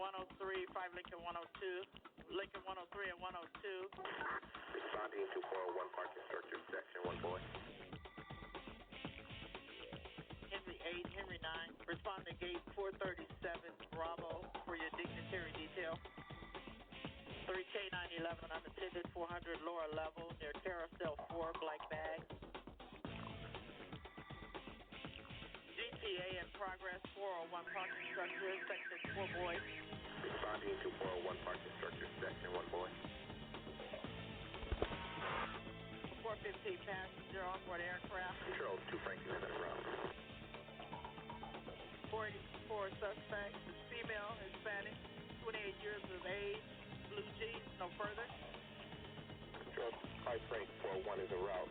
103, 5 Lincoln 102, Lincoln 103 and 102. Responding to 401 parking structure, section 1 boy. Henry 8, Henry 9. Respond to gate 437 Bravo for your dignitary detail. 3K 911 unattended 400 lower level near carousel 4 black bag. GTA in progress 401 parking structure section 4 boy. Responding to 401 parking structure, section 1 boy. 415 passenger onboard aircraft. Control 2 Franklin en route. 484 suspect is female, Hispanic, 28 years of age, blue jeans, no further. Control 5 Frank 401 is en route.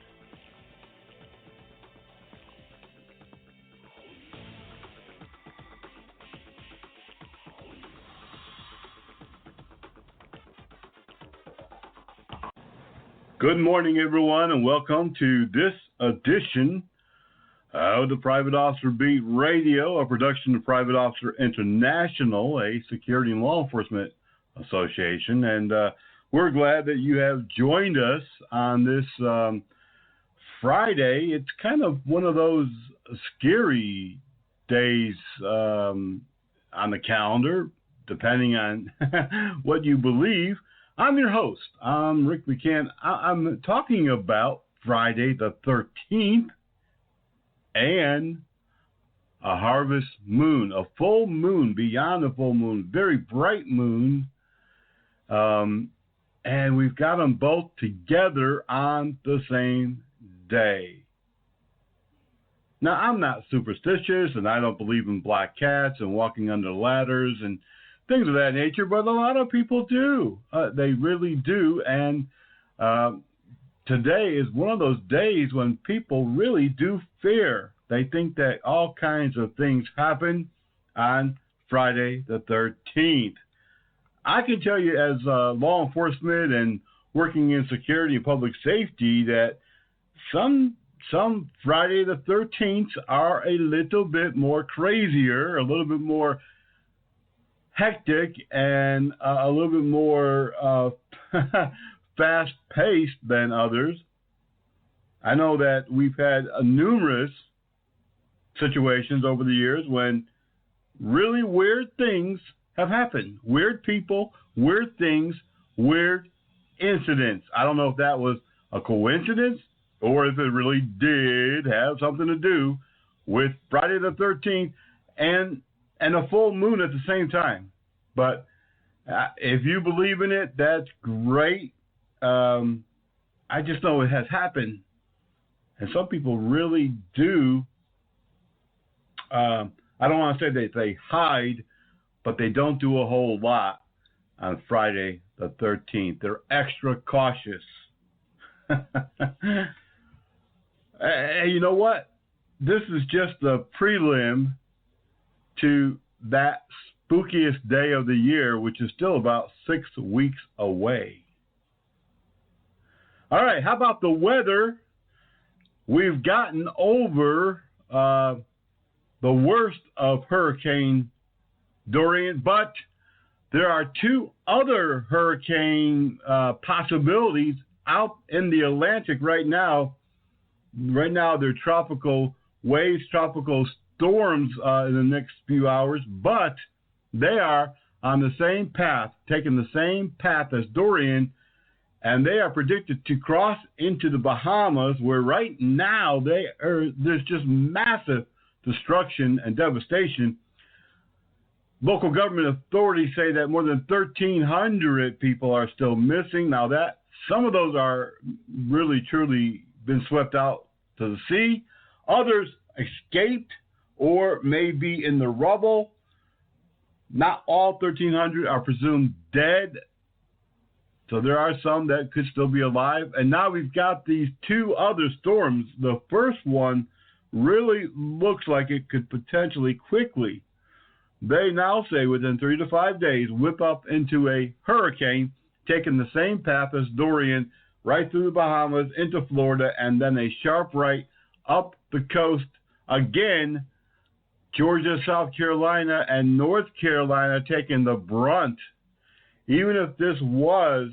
Good morning, everyone, and welcome to this edition of the Private Officer Beat Radio, a production of Private Officer International, a security and law enforcement association. And we're glad that you have joined us on this Friday. It's kind of one of those scary days on the calendar, depending on what you believe. I'm your host. I'm Rick McCann. I'm talking about Friday the 13th and a harvest moon, a full moon, beyond a full moon, very bright moon. And we've got them both together on the same day. Now, I'm not superstitious, and I don't believe in black cats and walking under ladders and things of that nature, but a lot of people do. They really do. And today is one of those days when people really do fear. They think that all kinds of things happen on Friday the 13th. I can tell you as law enforcement and working in security and public safety that some Friday the 13th are a little bit more crazier, a little bit more hectic, and a little bit more fast-paced than others. I know that we've had numerous situations over the years when really weird things have happened. Weird people, weird things, weird incidents. I don't know if that was a coincidence or if it really did have something to do with Friday the 13th and a full moon at the same time. But if you believe in it, that's great. I just know it has happened. And some people really do, I don't want to say that they hide, but they don't do a whole lot on Friday the 13th. They're extra cautious. And you know what? This is just the prelim to that spookiest day of the year, which is still about 6 weeks away. All right, how about the weather? We've gotten over the worst of Hurricane Dorian, but there are two other hurricane possibilities out in the Atlantic right now. Right now, they're tropical waves, tropical storms in the next few hours, but they are on the same path, taking the same path as Dorian, and they are predicted to cross into the Bahamas, where right now there's just massive destruction and devastation. Local government authorities say that more than 1,300 people are still missing. Now, that some of those are really, truly been swept out to the sea. Others escaped or may be in the rubble. Not all 1,300 are presumed dead. So there are some that could still be alive. And now we've got these two other storms. The first one really looks like it could potentially quickly, they now say within 3 to 5 days, whip up into a hurricane, taking the same path as Dorian, right through the Bahamas into Florida, and then a sharp right up the coast again Georgia, South Carolina, and North Carolina taking the brunt. Even if this was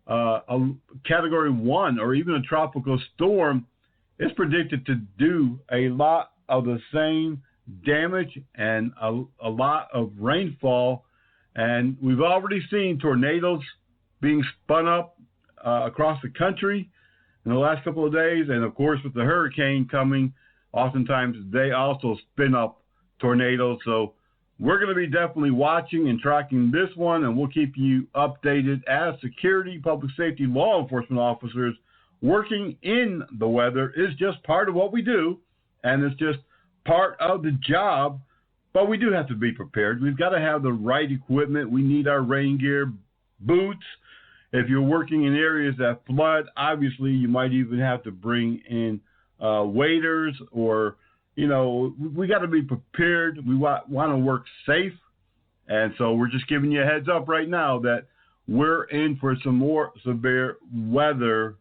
a Category 1 or even a tropical storm, it's predicted to do a lot of the same damage and a lot of rainfall. And we've already seen tornadoes being spun up across the country in the last couple of days. And, of course, with the hurricane coming, oftentimes they also spin up tornadoes. So we're going to be definitely watching and tracking this one, and we'll keep you updated as security, public safety, law enforcement officers working in the weather is just part of what we do, and it's just part of the job. But we do have to be prepared. We've got to have the right equipment. We need our rain gear, boots. If you're working in areas that flood, obviously you might even have to bring in waders, or, you know, we got to be prepared. We want to work safe. And so we're just giving you a heads up right now that we're in for some more severe weather,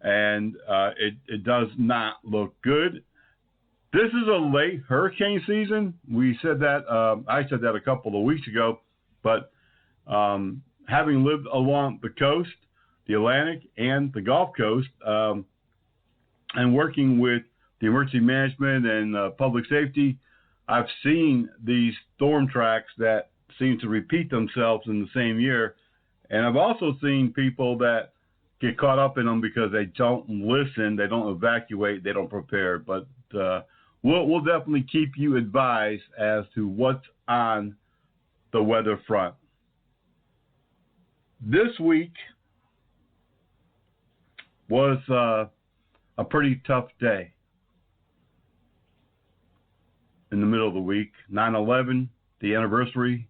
and it does not look good. This is a late hurricane season. We said that, I said that a couple of weeks ago, but having lived along the coast, the Atlantic and the Gulf Coast, and working with the emergency management and public safety, I've seen these storm tracks that seem to repeat themselves in the same year. And I've also seen people that get caught up in them because they don't listen, they don't evacuate, they don't prepare. But we'll definitely keep you advised as to what's on the weather front. This week was a pretty tough day. In the middle of the week, 9/11, the anniversary.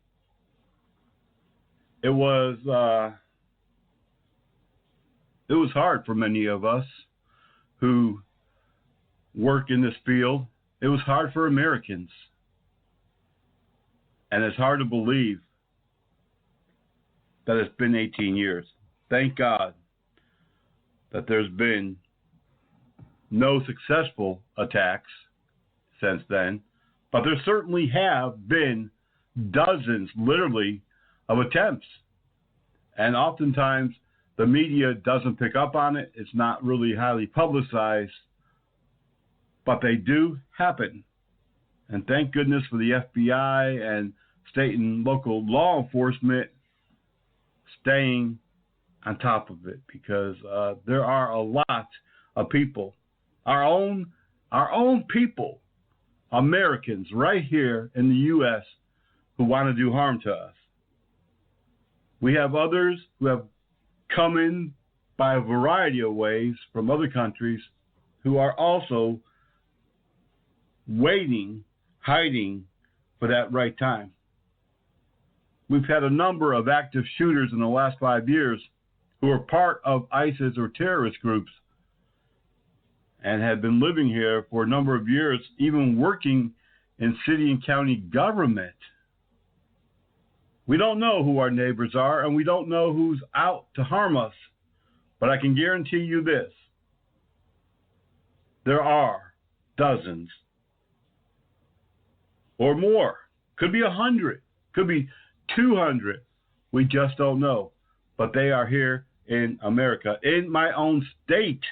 It was hard for many of us who work in this field. It was hard for Americans. And it's hard to believe that it's been 18 years. Thank God that there's been no successful attacks since then. But there certainly have been dozens, literally, of attempts. And oftentimes, the media doesn't pick up on it. It's not really highly publicized. But they do happen. And thank goodness for the FBI and state and local law enforcement staying on top of it. Because there are a lot of people, our own people, Americans right here in the U.S. who want to do harm to us. We have others who have come in by a variety of ways from other countries who are also waiting, hiding for that right time. We've had a number of active shooters in the last 5 years who are part of ISIS or terrorist groups and have been living here for a number of years, even working in city and county government. We don't know who our neighbors are, and we don't know who's out to harm us. But I can guarantee you this. There are dozens or more. Could be 100. Could be 200. We just don't know. But they are here in America. In my own state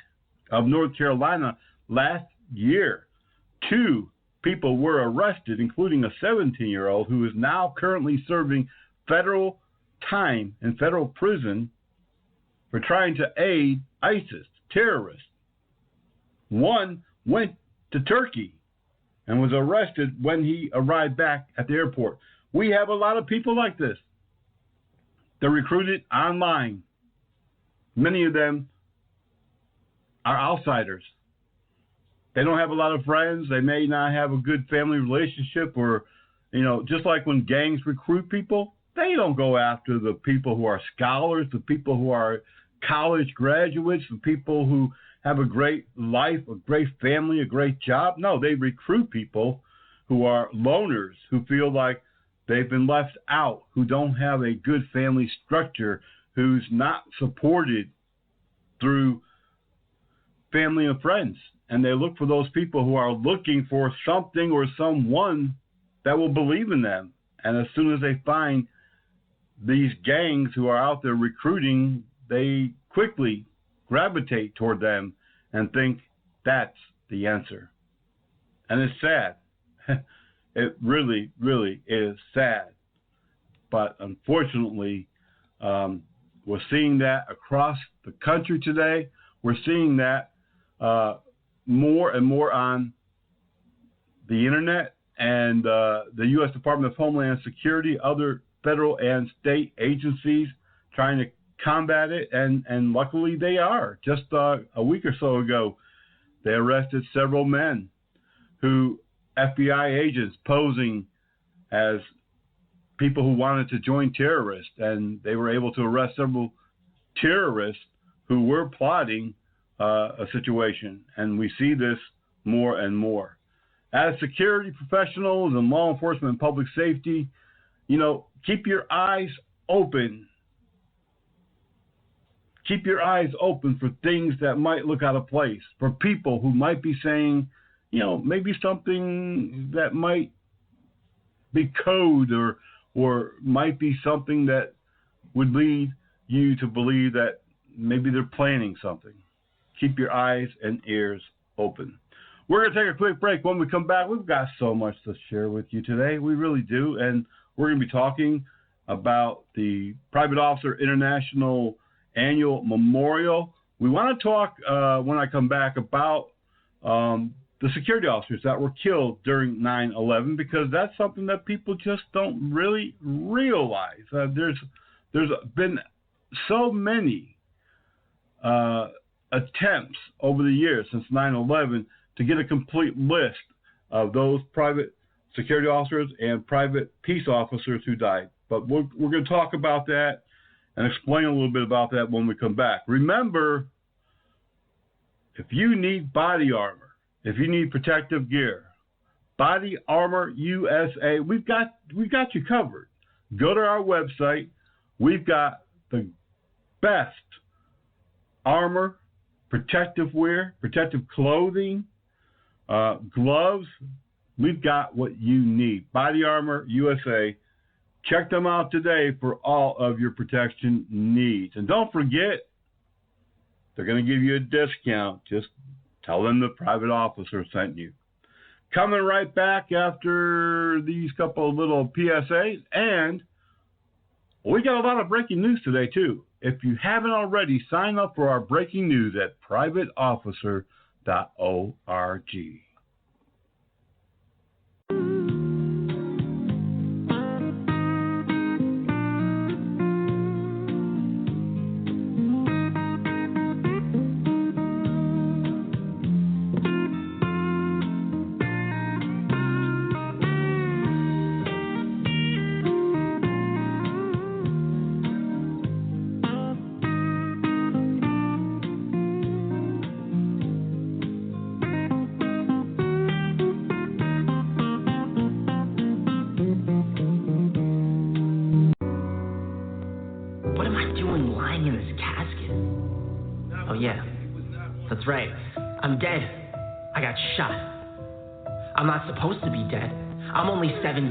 of North Carolina, last year, 2 people were arrested, including a 17-year-old who is now currently serving federal time in federal prison for trying to aid ISIS terrorists. One went to Turkey and was arrested when he arrived back at the airport. We have a lot of people like this. They're recruited online. Many of them are outsiders. They don't have a lot of friends. They may not have a good family relationship, or, just like when gangs recruit people, they don't go after the people who are scholars, the people who are college graduates, the people who have a great life, a great family, a great job. No, they recruit people who are loners, who feel like they've been left out, who don't have a good family structure, who's not supported through family and friends. And they look for those people who are looking for something or someone that will believe in them. And as soon as they find these gangs who are out there recruiting, they quickly gravitate toward them and think that's the answer. And it's sad. It really, really is sad. But unfortunately, we're seeing that across the country today. We're seeing that more and more on the internet, and the U.S. Department of Homeland Security, other federal and state agencies trying to combat it, and luckily they are. Just a week or so ago, they arrested several men who FBI agents posing as people who wanted to join terrorists, and they were able to arrest several terrorists who were plotting a situation, and we see this more and more. As security professionals and law enforcement and public safety, keep your eyes open. Keep your eyes open for things that might look out of place, for people who might be saying, maybe something that might be code or might be something that would lead you to believe that maybe they're planning something. Keep your eyes and ears open. We're going to take a quick break. When we come back, we've got so much to share with you today. We really do. And we're going to be talking about the Private Officer International Annual Memorial. We want to talk, when I come back, about the security officers that were killed during 9/11, because that's something that people just don't really realize. There's been so many attempts over the years since 9/11 to get a complete list of those private security officers and private peace officers who died. But we're going to talk about that and explain a little bit about that when we come back. Remember, if you need body armor, if you need protective gear, Body Armor USA, we've got you covered. Go to our website. We've got the best armor, protective wear, protective clothing, gloves. We've got what you need. Body Armor USA. Check them out today for all of your protection needs. And don't forget, they're going to give you a discount. Just tell them the private officer sent you. Coming right back after these couple of little PSAs. And we got a lot of breaking news today, too. If you haven't already, sign up for our breaking news at privateofficer.org. That's right. I'm dead. I got shot. I'm not supposed to be dead. I'm only 17.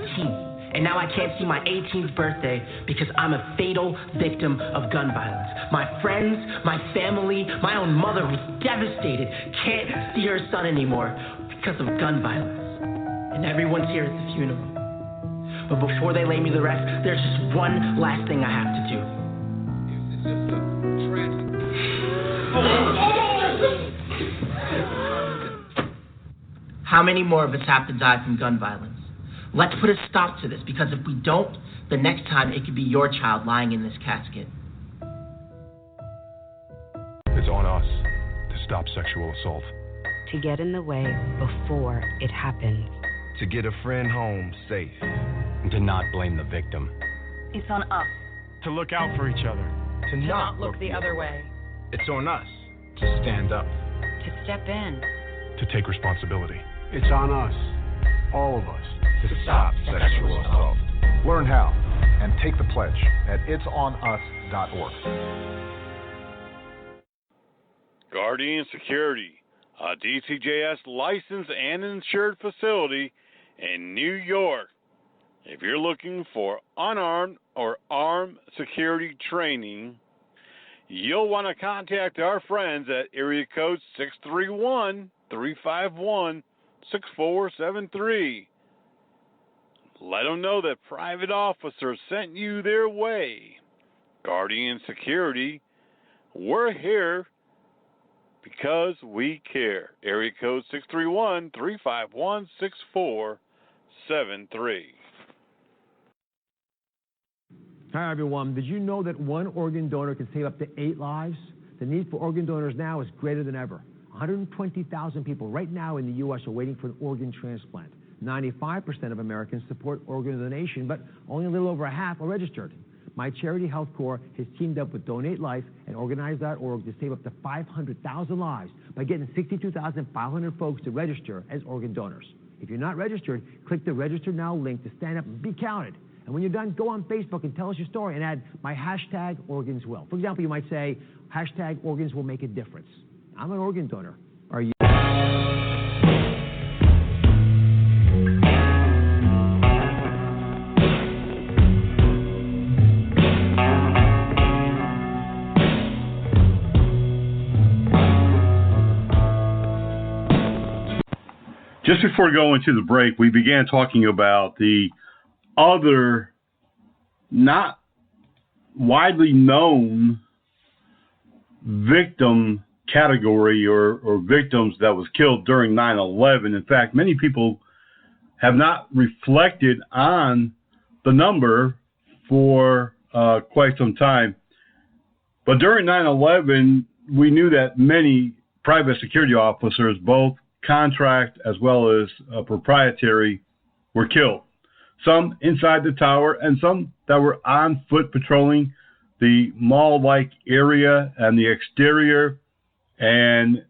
And now I can't see my 18th birthday because I'm a fatal victim of gun violence. My friends, my family, my own mother was devastated. Can't see her son anymore because of gun violence. And everyone's here at the funeral. But before they lay me to rest, there's just one last thing I have to do. It's just a tragic. How many more of us have to die from gun violence? Let's put a stop to this, because if we don't, the next time it could be your child lying in this casket. It's on us to stop sexual assault. To get in the way before it happens. To get a friend home safe. And to not blame the victim. It's on us. To look out for each other. To not look the other way. It's on us to stand up. To step in. To take responsibility. It's on us, all of us, to stop sexual assault. Learn how and take the pledge at itsonus.org. Guardian Security, a DCJS licensed and insured facility in New York, If you're looking for unarmed or armed security training, you'll want to contact our friends at area code 631-351-6473. Let them know that private officers sent you their way. Guardian Security, we're here because we care. Area code 631-351-6473. Hi, everyone. Did you know that one organ donor can save up to 8 lives? The need for organ donors now is greater than ever. 120,000 people right now in the U.S. are waiting for an organ transplant. 95% of Americans support organ donation, but only a little over half are registered. My charity, Health Corps, has teamed up with Donate Life and Organize.org to save up to 500,000 lives by getting 62,500 folks to register as organ donors. If you're not registered, click the Register Now link to stand up and be counted. And when you're done, go on Facebook and tell us your story and add my hashtag organs will. For example, you might say, hashtag organs will make a difference. I'm an organ donor. Are you? Just before going to the break, we began talking about the other not widely known victim category or victims that was killed during 9/11. In fact, many people have not reflected on the number for quite some time. But during 9/11, we knew that many private security officers, both contract as well as proprietary, were killed. Some inside the tower and some that were on foot patrolling the mall-like area and the exterior. And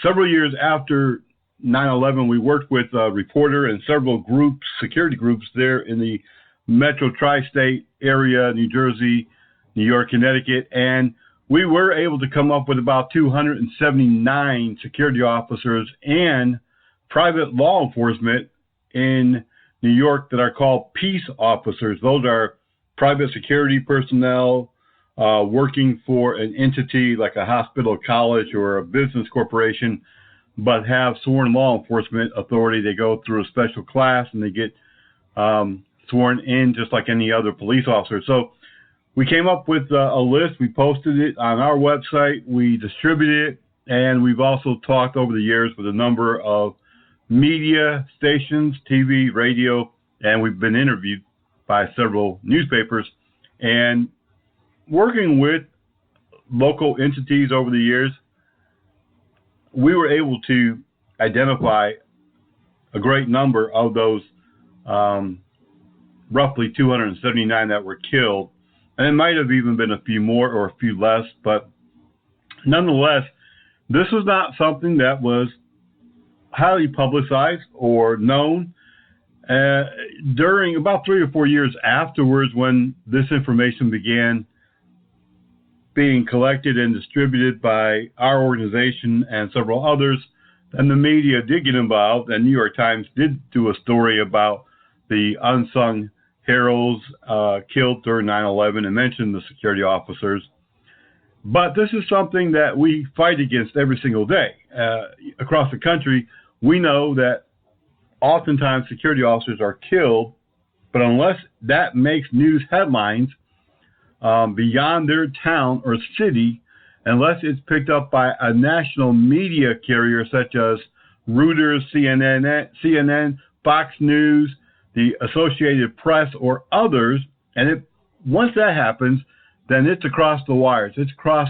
several years after 9/11, we worked with a reporter and several groups, security groups there in the Metro Tri-State area, New Jersey, New York, Connecticut, and we were able to come up with about 279 security officers and private law enforcement in New York that are called peace officers. Those are private security personnel working for an entity like a hospital, college, or a business corporation, but have sworn law enforcement authority. They go through a special class and they get sworn in just like any other police officer. So we came up with a list. We posted it on our website. We distributed it, and we've also talked over the years with a number of media stations, TV, radio, and we've been interviewed by several newspapers. And working with local entities over the years, we were able to identify a great number of those roughly 279 that were killed. And it might have even been a few more or a few less, but nonetheless, this was not something that was highly publicized or known. During about 3 or 4 years afterwards, when this information began being collected and distributed by our organization and several others, and the media did get involved, and New York Times did do a story about the unsung heroes killed during 9/11 and mentioned the security officers. But this is something that we fight against every single day. Across the country, we know that oftentimes security officers are killed, but unless that makes news headlines beyond their town or city, unless it's picked up by a national media carrier such as Reuters, CNN, Fox News, the Associated Press, or others, and once that happens, then it's across the wires. It's across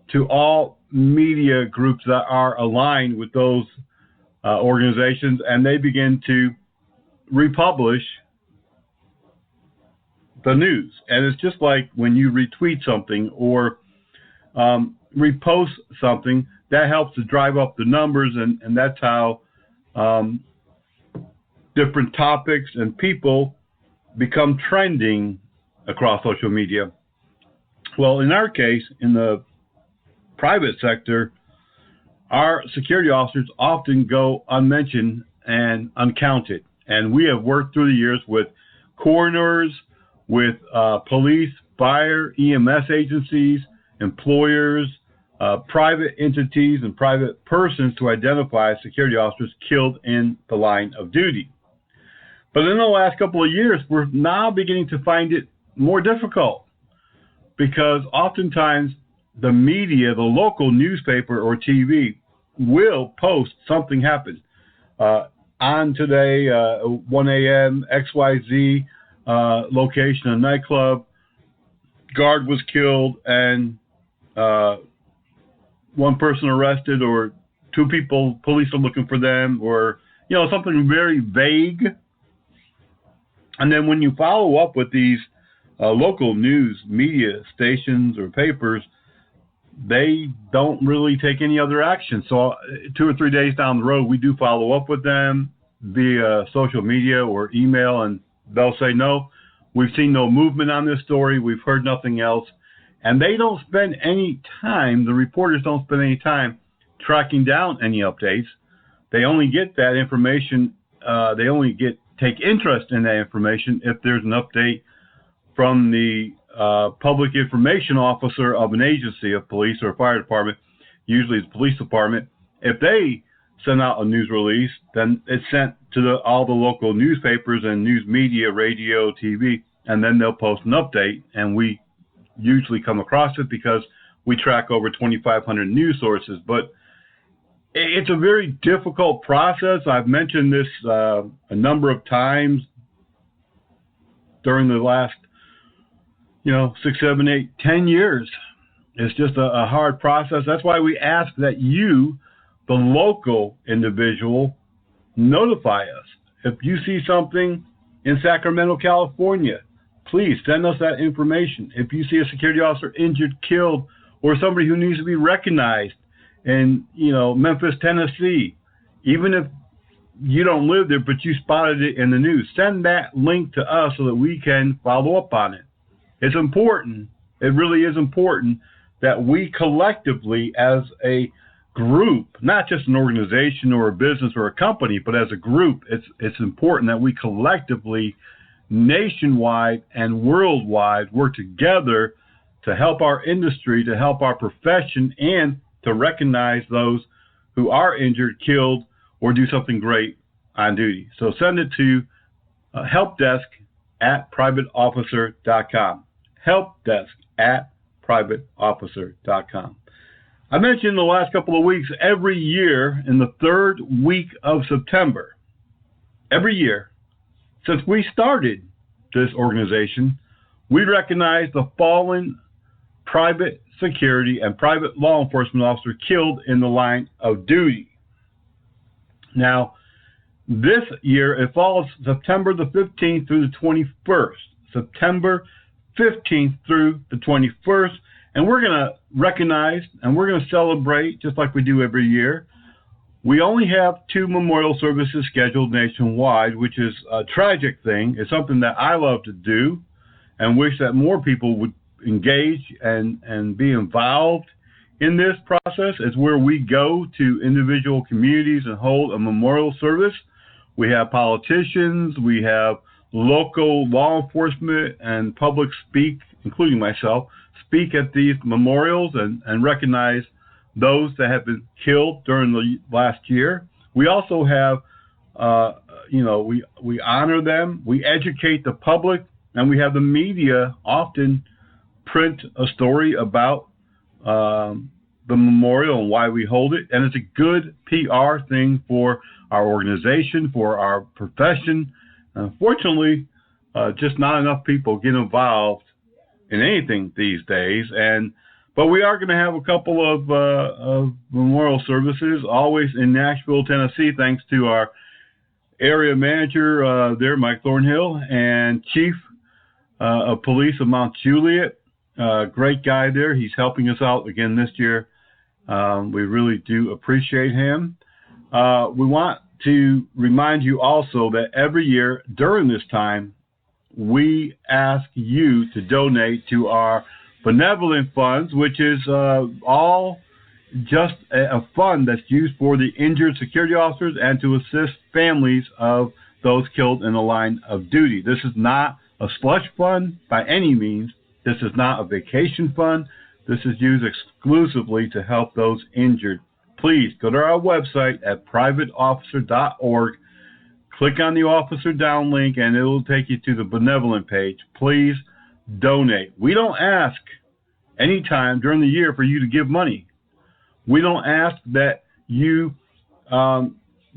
to all media groups that are aligned with those organizations, and they begin to republish the news. And it's just like when you retweet something or repost something, that helps to drive up the numbers, and that's how different topics and people become trending across social media. Well, in our case, in the private sector, our security officers often go unmentioned and uncounted. And we have worked through the years with coroners, with police, fire, EMS agencies, employers, private entities, and private persons to identify security officers killed in the line of duty. But in the last couple of years, we're now beginning to find it more difficult because oftentimes the media, the local newspaper or TV, will post something happened. On today, 1 a.m., XYZ location, a nightclub, guard was killed and one person arrested, or two people, police are looking for them, or, something very vague. And then when you follow up with these local news media stations or papers, they don't really take any other action. So 2 or 3 days down the road, we do follow up with them via social media or email, and they'll say, no, we've seen no movement on this story. We've heard nothing else. And they don't spend any time, the reporters don't spend any time tracking down any updates. They only get that information, take interest in that information if there's an update from the public information officer of an agency of police or fire department, usually it's police department. If they send out a news release, then it's sent to all the local newspapers and news media, radio, TV, and then they'll post an update, and we usually come across it because we track over 2,500 news sources. But it's a very difficult process. I've mentioned this a number of times during the last 6, 7, 8, 10 years. It's just a hard process. That's why we ask that you, the local individual, notify us. If you see something in Sacramento, California, please send us that information. If you see a security officer injured, killed, or somebody who needs to be recognized in, Memphis, Tennessee, even if you don't live there, but you spotted it in the news, send that link to us so that we can follow up on it. It's important. It really is important that we collectively, as a group, not just an organization or a business or a company, but as a group, it's important that we collectively, nationwide and worldwide, work together to help our industry, to help our profession, and to recognize those who are injured, killed, or do something great on duty. So send it to helpdesk@privateofficer.com. helpdesk@privateofficer.com. I mentioned in the last couple of weeks, every year in the third week of September, every year, since we started this organization, we recognize the fallen private security and private law enforcement officer killed in the line of duty. Now, this year, it falls September the 15th through the 21st. September 15th through the 21st. And we're going to recognize and we're going to celebrate, just like we do every year. We only have 2 memorial services scheduled nationwide, which is a tragic thing. It's something that I love to do and wish that more people would engage and be involved in this process. It's where we go to individual communities and hold a memorial service. We have politicians, we have local law enforcement and public speak, including myself, speak at these memorials and recognize those that have been killed during the last year. We also have, we honor them, we educate the public, and we have the media often print a story about the memorial and why we hold it. And it's a good PR thing for our organization, for our profession. Unfortunately, just not enough people get involved in anything these days. But we are going to have a couple of memorial services, always in Nashville, Tennessee, thanks to our area manager there, Mike Thornhill, and chief of police of Mount Juliet. Great guy there. He's helping us out again this year. We really do appreciate him. We want to remind you also that every year during this time, we ask you to donate to our benevolent funds, which is all just a fund that's used for the injured security officers and to assist families of those killed in the line of duty. This is not a slush fund by any means. This is not a vacation fund. This is used exclusively to help those injured. Please go to our website at privateofficer.org. Click on the Officer Down link, and it will take you to the benevolent page. Please donate. We don't ask any time during the year for you to give money. We don't ask that you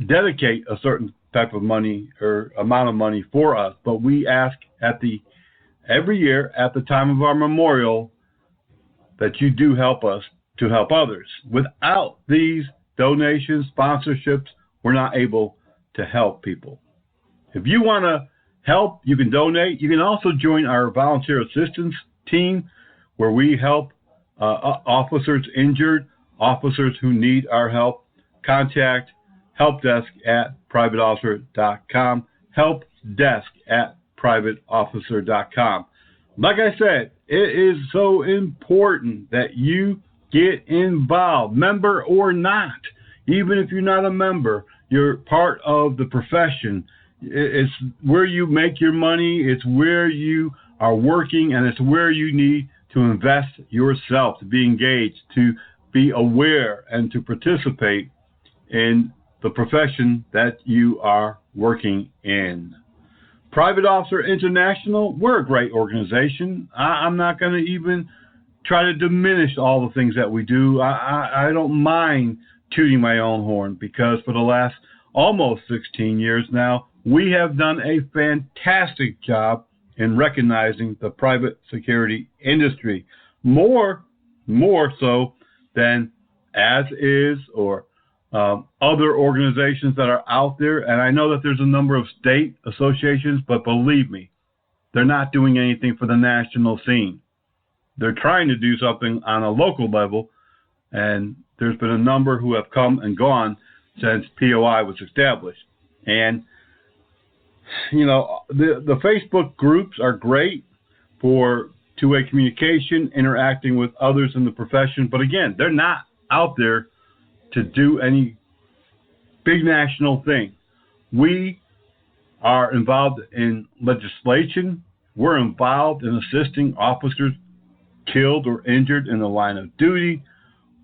dedicate a certain type of money or amount of money for us, but we ask every year at the time of our memorial that you do help us to help others. Without these donations, sponsorships, we're not able to help people. If you want to help, you can donate. You can also join our volunteer assistance team where we help officers injured, officers who need our help. Contact helpdesk@privateofficer.com, helpdesk@privateofficer.com. Like I said, it is so important that you get involved, member or not. Even if you're not a member, you're part of the profession. It's where you make your money, it's where you are working, and it's where you need to invest yourself, to be engaged, to be aware, and to participate in the profession that you are working in. Private Officer International, we're a great organization. I'm not going to even try to diminish all the things that we do. I don't mind tooting my own horn because for the last almost 16 years now, we have done a fantastic job in recognizing the private security industry. More so than As Is or other organizations that are out there. And I know that there's a number of state associations, but believe me, they're not doing anything for the national scene. They're trying to do something on a local level, and there's been a number who have come and gone since POI was established. And, you know, the Facebook groups are great for two-way communication, interacting with others in the profession. But again, they're not out there to do any big national thing. We are involved in legislation. We're involved in assisting officers killed or injured in the line of duty.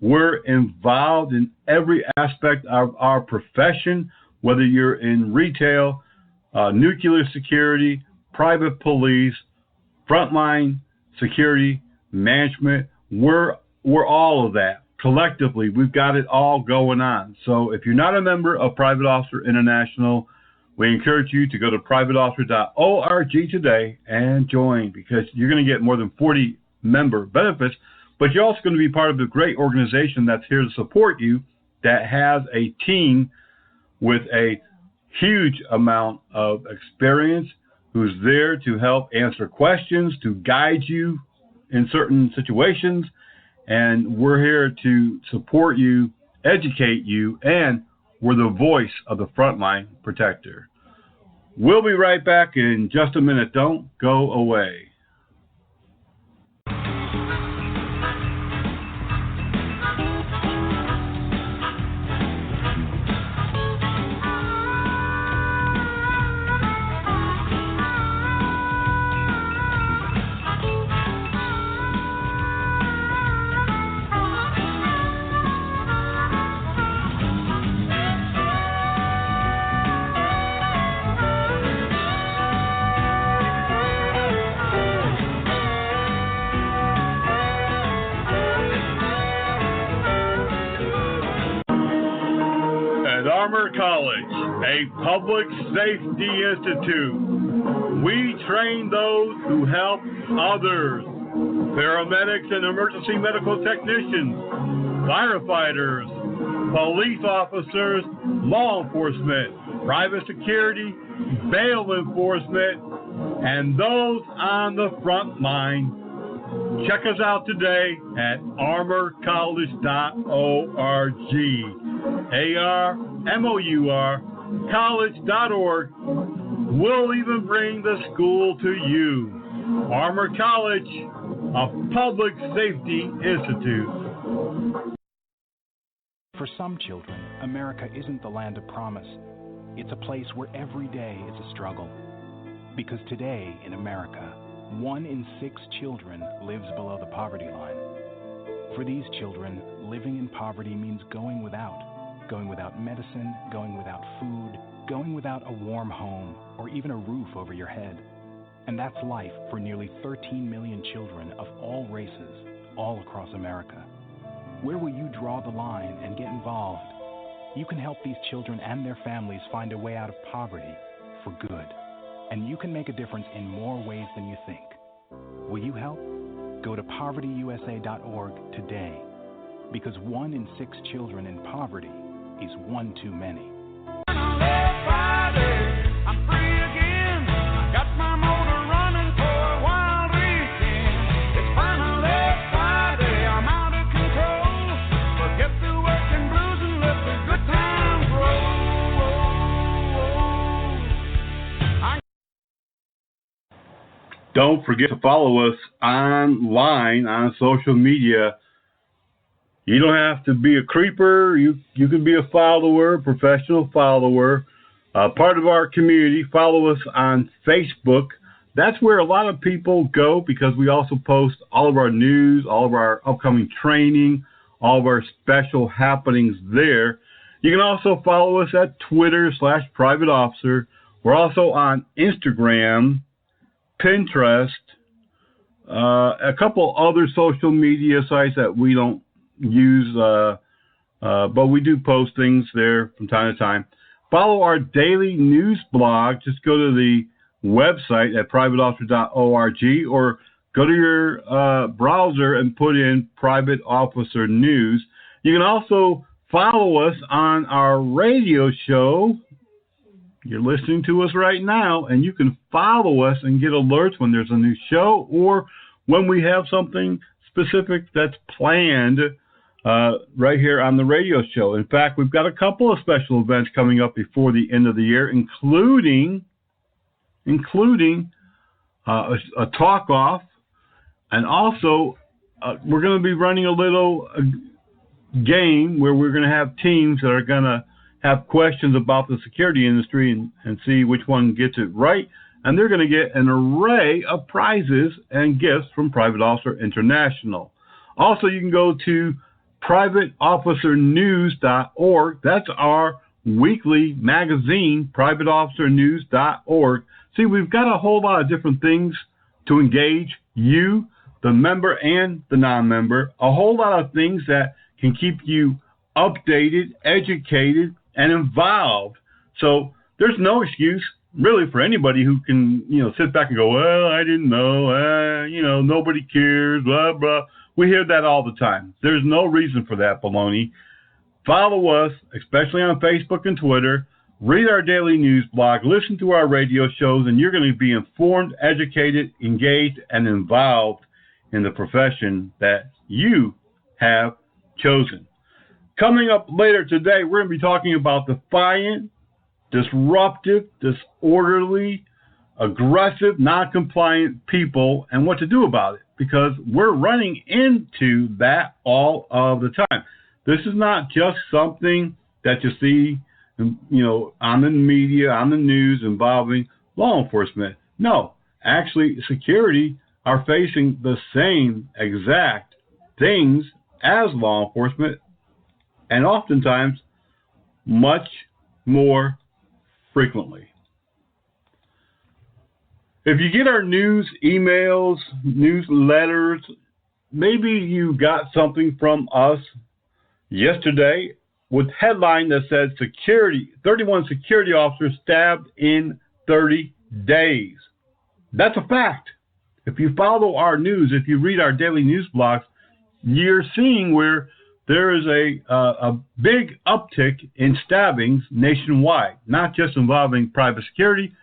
We're involved in every aspect of our profession, whether you're in retail, nuclear security, private police, frontline security, management. We're all of that. Collectively, we've got it all going on. So if you're not a member of Private Officer International, we encourage you to go to privateofficer.org today and join, because you're going to get more than 40 member benefits, but you're also going to be part of a great organization that's here to support you, that has a team with a huge amount of experience, who's there to help answer questions, to guide you in certain situations. And we're here to support you, educate you, and we're the voice of the frontline protector. We'll be right back in just a minute. Don't go away. College, a public safety institute. We train those who help others. Paramedics and emergency medical technicians, firefighters, police officers, law enforcement, private security, bail enforcement, and those on the front line. Check us out today at armorcollege.org. ARMOUR college.org. We'll even bring the school to you. Armor College, a public safety institute. For some children, America isn't the land of promise. It's a place where every day is a struggle. Because today in America, 1 in 6 children lives below the poverty line. For these children, living in poverty means going without medicine, going without food, going without a warm home, or even a roof over your head. And that's life for nearly 13 million children of all races, all across America. Where will you draw the line and get involved? You can help these children and their families find a way out of poverty for good. And you can make a difference in more ways than you think. Will you help? Go to povertyusa.org today. Because 1 in 6 children in poverty is one too many. I'm free again. Got my motor running for a wild weekend. It's finally Friday. I'm out of control. Forget the working blues and let the good times roll. Don't forget to follow us online on social media. You don't have to be a creeper. You can be a follower, professional follower, part of our community. Follow us on Facebook. That's where a lot of people go because we also post all of our news, all of our upcoming training, all of our special happenings there. You can also follow us at Twitter/Private Officer. We're also on Instagram, Pinterest, a couple other social media sites that we don't use, but we do post things there from time to time. Follow our daily news blog. Just go to the website at privateofficer.org or go to your browser and put in Private Officer News. You can also follow us on our radio show. You're listening to us right now, and you can follow us and get alerts when there's a new show or when we have something specific that's planned right here on the radio show. In fact, we've got a couple of special events coming up before the end of the year, including a talk-off, and also we're going to be running a little game where we're going to have teams that are going to have questions about the security industry and see which one gets it right, and they're going to get an array of prizes and gifts from Private Officer International. Also, you can go to privateofficernews.org. That's our weekly magazine, privateofficernews.org. See, we've got a whole lot of different things to engage you, the member and the non-member, a whole lot of things that can keep you updated, educated, and involved. So there's no excuse really for anybody who can, sit back and go, well, I didn't know, nobody cares, blah, blah. We hear that all the time. There's no reason for that baloney. Follow us, especially on Facebook and Twitter. Read our daily news blog. Listen to our radio shows, and you're going to be informed, educated, engaged, and involved in the profession that you have chosen. Coming up later today, we're going to be talking about defiant, disruptive, disorderly, aggressive, non-compliant people and what to do about it, because we're running into that all of the time. This is not just something that you see, on the media, on the news involving law enforcement. No, actually, security are facing the same exact things as law enforcement, and oftentimes much more frequently. If you get our news, emails, newsletters, maybe you got something from us yesterday with headline that said 31 security officers stabbed in 30 days. That's a fact. If you follow our news, if you read our daily news blogs, you're seeing where there is a big uptick in stabbings nationwide, not just involving private security,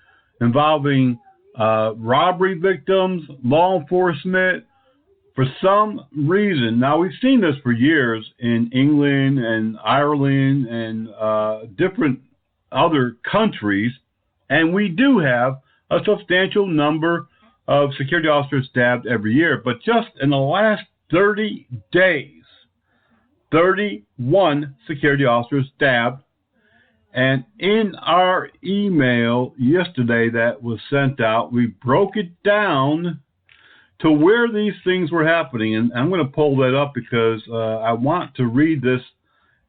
involving robbery victims, law enforcement. For some reason, now we've seen this for years in England and Ireland and different other countries, and we do have a substantial number of security officers stabbed every year. But just in the last 30 days, 31 security officers stabbed, And in our email yesterday that was sent out, we broke it down to where these things were happening. And I'm going to pull that up because I want to read this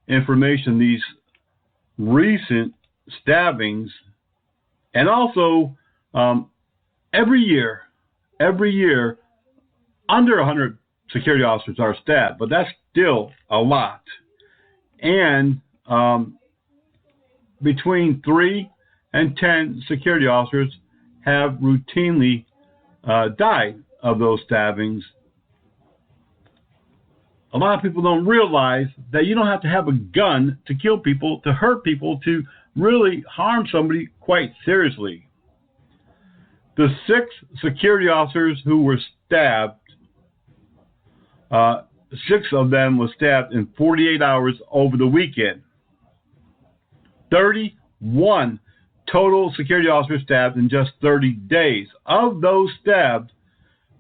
information, these recent stabbings. And also, every year, under 100 security officers are stabbed, but that's still a lot. And between 3 and 10 security officers have routinely died of those stabbings. A lot of people don't realize that you don't have to have a gun to kill people, to hurt people, to really harm somebody quite seriously. The 6 security officers who were stabbed, 6 of them were stabbed in 48 hours over the weekend. 31 total security officers stabbed in just 30 days. Of those stabbed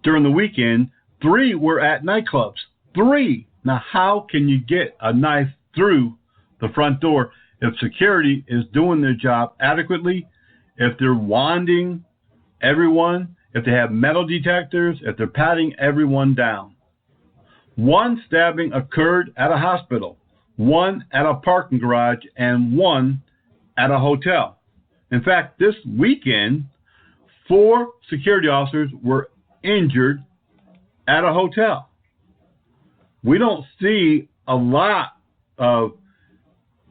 during the weekend, 3 were at nightclubs. 3. Now, how can you get a knife through the front door if security is doing their job adequately, if they're wanding everyone, if they have metal detectors, if they're patting everyone down? 1 stabbing occurred at a hospital, 1 at a parking garage, and 1 at a hotel. In fact, this weekend, 4 security officers were injured at a hotel. We don't see a lot of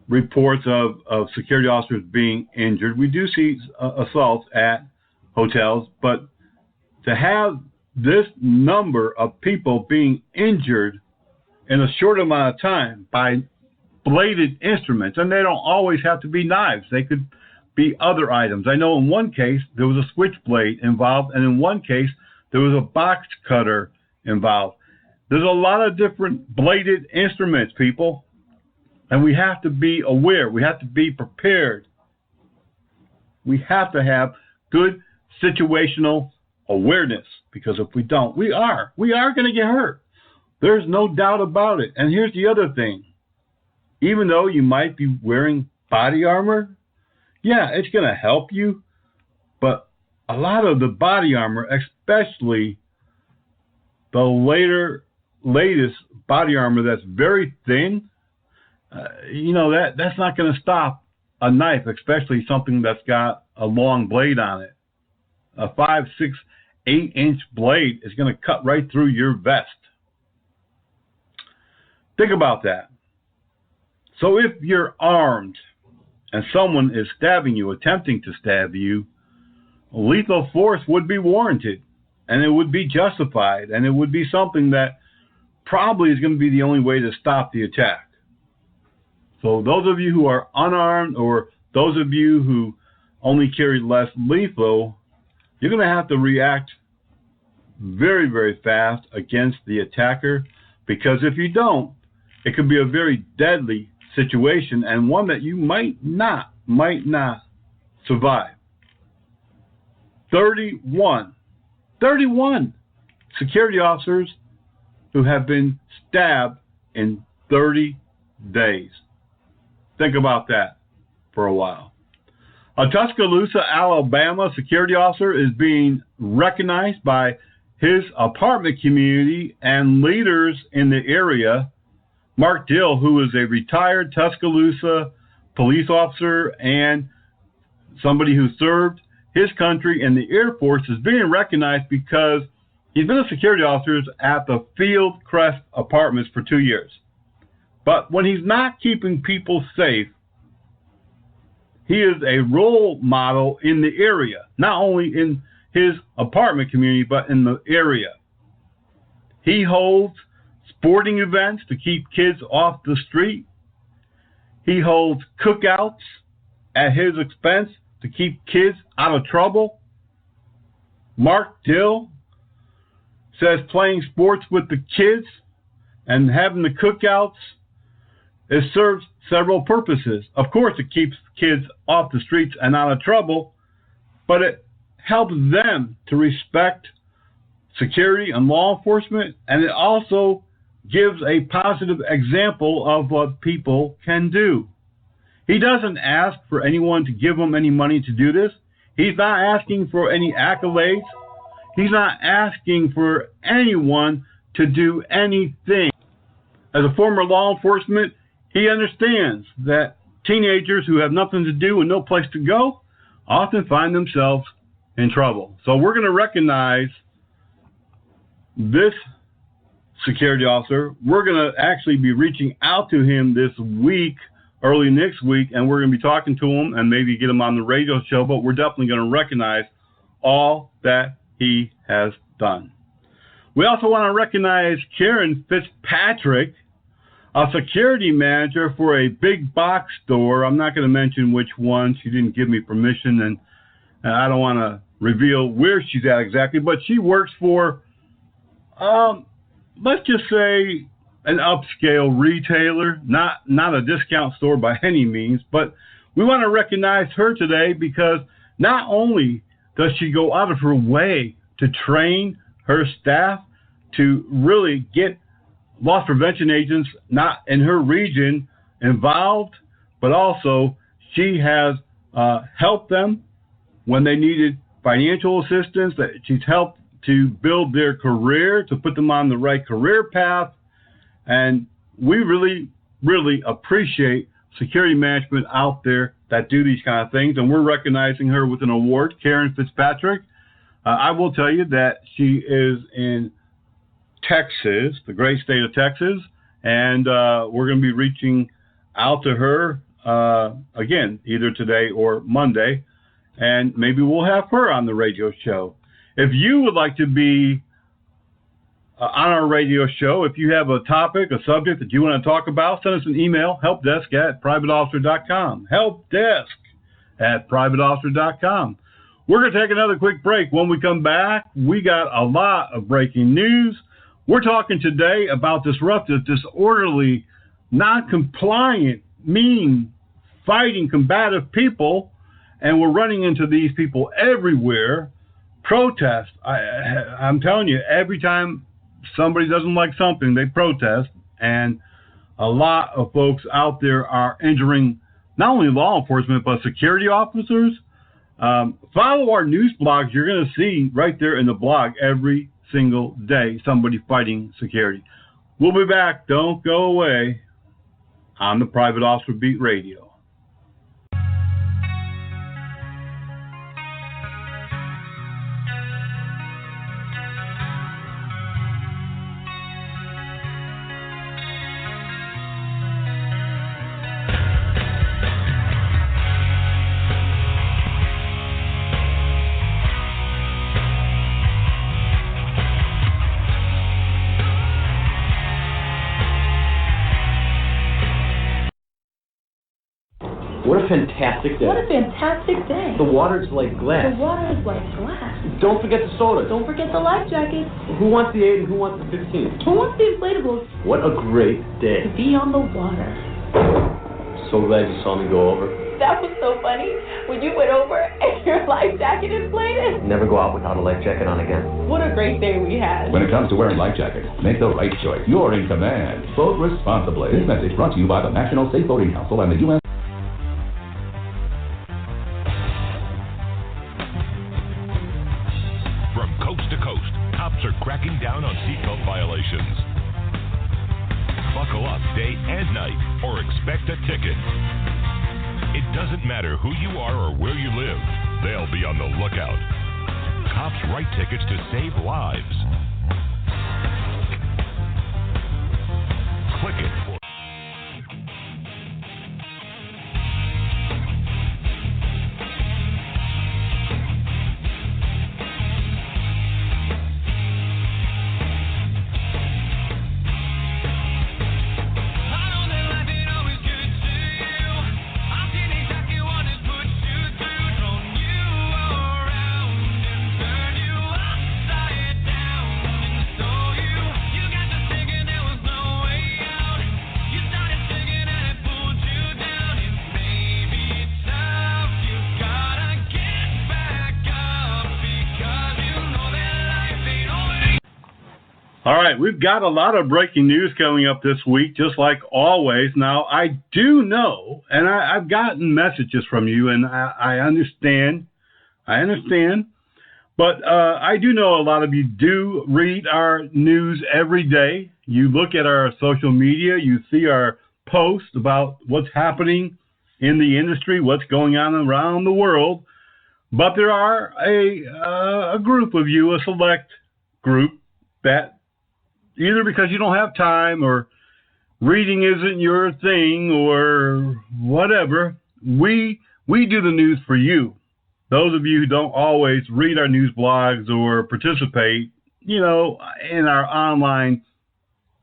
reports of security officers being injured. We do see assaults at hotels, but to have this number of people being injured in a short amount of time by bladed instruments, and they don't always have to be knives. They could be other items. I know in one case there was a switchblade involved, and in one case there was a box cutter involved. There's a lot of different bladed instruments, people, and we have to be aware. We have to be prepared. We have to have good situational awareness, because if we don't, we are going to get hurt. There's no doubt about it. And here's the other thing. Even though you might be wearing body armor, yeah, it's going to help you, but a lot of the body armor, especially the latest body armor that's very thin, that's not going to stop a knife, especially something that's got a long blade on it. A 5, 6, 8-inch blade is going to cut right through your vest. Think about that. So if you're armed and someone is stabbing you, attempting to stab you, lethal force would be warranted, and it would be justified, and it would be something that probably is going to be the only way to stop the attack. So those of you who are unarmed, or those of you who only carry less lethal, you're going to have to react very, very fast against the attacker, because if you don't, it could be a very deadly situation, and one that you might not survive. 31 security officers who have been stabbed in 30 days. Think about that for a while. A Tuscaloosa, Alabama security officer is being recognized by his apartment community and leaders in the area. Mark Dill, who is a retired Tuscaloosa police officer and somebody who served his country in the Air Force, is being recognized because he's been a security officer at the Fieldcrest Apartments for 2 years. But when he's not keeping people safe, he is a role model in the area, not only in his apartment community, but in the area. He holds sporting events to keep kids off the street. He holds cookouts at his expense to keep kids out of trouble. Mark Dill says playing sports with the kids and having the cookouts, it serves several purposes. Of course, it keeps kids off the streets and out of trouble, but it helps them to respect security and law enforcement, and it also gives a positive example of what people can do. He doesn't ask for anyone to give him any money to do this. He's not asking for any accolades. He's not asking for anyone to do anything. As a former law enforcement, he understands that teenagers who have nothing to do and no place to go often find themselves in trouble. So we're going to recognize this security officer. We're going to actually be reaching out to him this week, early next week, and we're going to be talking to him and maybe get him on the radio show, but we're definitely going to recognize all that he has done. We also want to recognize Karen Fitzpatrick, a security manager for a big box store. I'm not going to mention which one. She didn't give me permission, and I don't want to reveal where she's at exactly, but she works for, let's just say, an upscale retailer, not a discount store by any means, but we want to recognize her today because not only does she go out of her way to train her staff to really get loss prevention agents not in her region involved, but also she has helped them when they needed financial assistance, that she's helped to build their career, to put them on the right career path. And we really, really appreciate security management out there that do these kind of things. And we're recognizing her with an award, Karen Fitzpatrick. I will tell you that she is in Texas, the great state of Texas. And we're going to be reaching out to her again, either today or Monday. And maybe we'll have her on the radio show. If you would like to be on our radio show, if you have a topic, a subject that you want to talk about, send us an email, helpdesk@privateofficer.com. Helpdesk@privateofficer.com. We're going to take another quick break. When we come back, we got a lot of breaking news. We're talking today about disruptive, disorderly, non-compliant, mean, fighting, combative people. And we're running into these people everywhere. Protest. I'm telling you, every time somebody doesn't like something, they protest. And a lot of folks out there are injuring not only law enforcement, but security officers. Follow our news blogs. You're going to see right there in the blog every single day somebody fighting security. We'll be back. Don't go away on the Private Officer Beat Radio. What a fantastic day. What a fantastic day. The water's like glass. The water is like glass. Don't forget the soda. Don't forget the life jacket. Who wants the 8 and who wants the 15? Who wants the inflatables? What a great day. To be on the water. So glad you saw me go over. That was so funny. When you went over and your life jacket inflated. Never go out without a life jacket on again. What a great day we had. When it comes to wearing life jackets, make the right choice. You're in command. Vote responsibly. This message brought to you by the National Safe Voting Council and the U.S. Cracking down on seatbelt violations. Buckle up day and night or expect a ticket. It doesn't matter who you are or where you live, they'll be on the lookout. Cops write tickets to save lives. Click it for All right, we've got a lot of breaking news coming up this week, just like always. Now, I do know, and I've gotten messages from you, and I understand, but I do know a lot of you do read our news every day. You look at our social media, you see our posts about what's happening in the industry, what's going on around the world. But there are a group of you, a select group, that either because you don't have time or reading isn't your thing or whatever, we do the news for you. Those of you who don't always read our news blogs or participate, in our online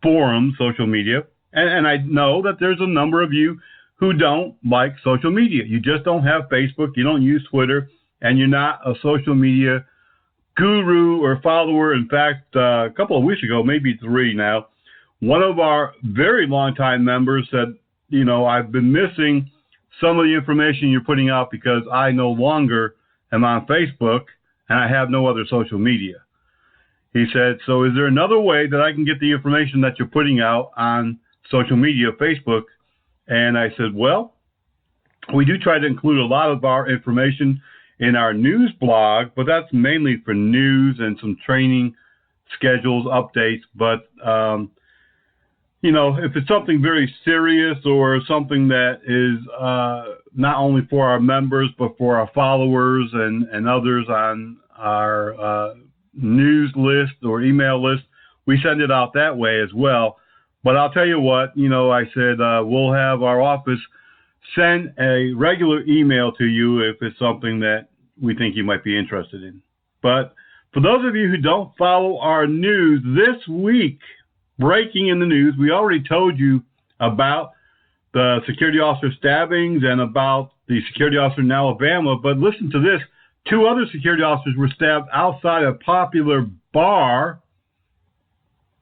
forums, social media. And I know that there's a number of you who don't like social media. You just don't have Facebook, you don't use Twitter, and you're not a social media guru or follower. In fact, a couple of weeks ago, maybe 3 now, one of our very long-time members said, I've been missing some of the information you're putting out because I no longer am on Facebook and I have no other social media. He said, so is there another way that I can get the information that you're putting out on social media, Facebook? And I said, well, we do try to include a lot of our information in our news blog, but that's mainly for news and some training schedules, updates. But, if it's something very serious or something that is not only for our members, but for our followers and others on our news list or email list, we send it out that way as well. But I'll tell you what, I said we'll have our office send a regular email to you if it's something that we think you might be interested in. But for those of you who don't follow our news this week, breaking in the news, we already told you about the security officer stabbings and about the security officer in Alabama. But listen to this. 2 other security officers were stabbed outside a popular bar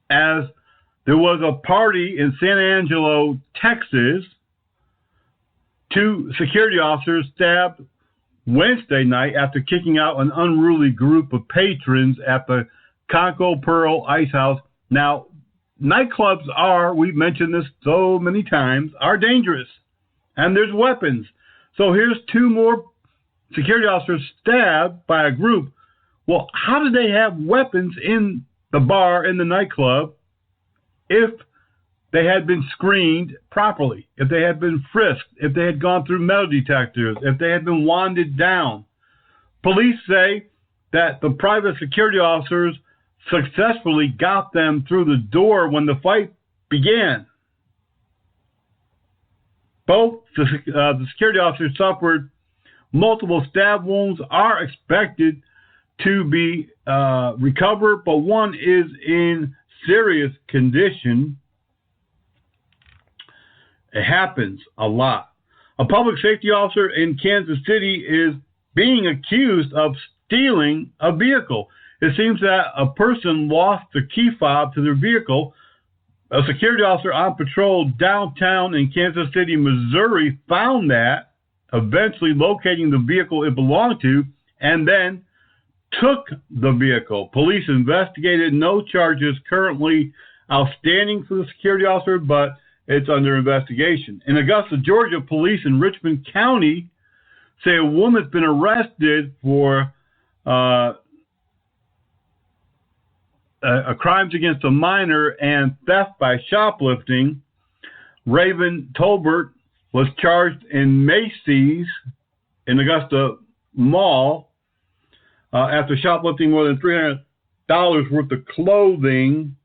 as there was a party in San Angelo, Texas. 2 security officers stabbed Wednesday night after kicking out an unruly group of patrons at the Conco Pearl Ice House. Now, nightclubs we've mentioned this so many times, are dangerous. And there's weapons. So here's 2 more security officers stabbed by a group. Well, how did they have weapons in the bar, in the nightclub, if they had been screened properly, if they had been frisked, if they had gone through metal detectors, if they had been wanded down? Police say that the private security officers successfully got them through the door when the fight began. Both the security officers suffered multiple stab wounds, are expected to be recovered, but one is in serious condition. It happens a lot. A public safety officer in Kansas City is being accused of stealing a vehicle. It seems that a person lost the key fob to their vehicle. A security officer on patrol downtown in Kansas City, Missouri, found that, eventually locating the vehicle it belonged to, and then took the vehicle. Police investigated. No charges currently outstanding for the security officer, but it's under investigation. In Augusta, Georgia, police in Richmond County say a woman's been arrested for crimes against a minor and theft by shoplifting. Raven Tolbert was charged in Macy's in Augusta Mall after shoplifting more than $300 worth of clothing.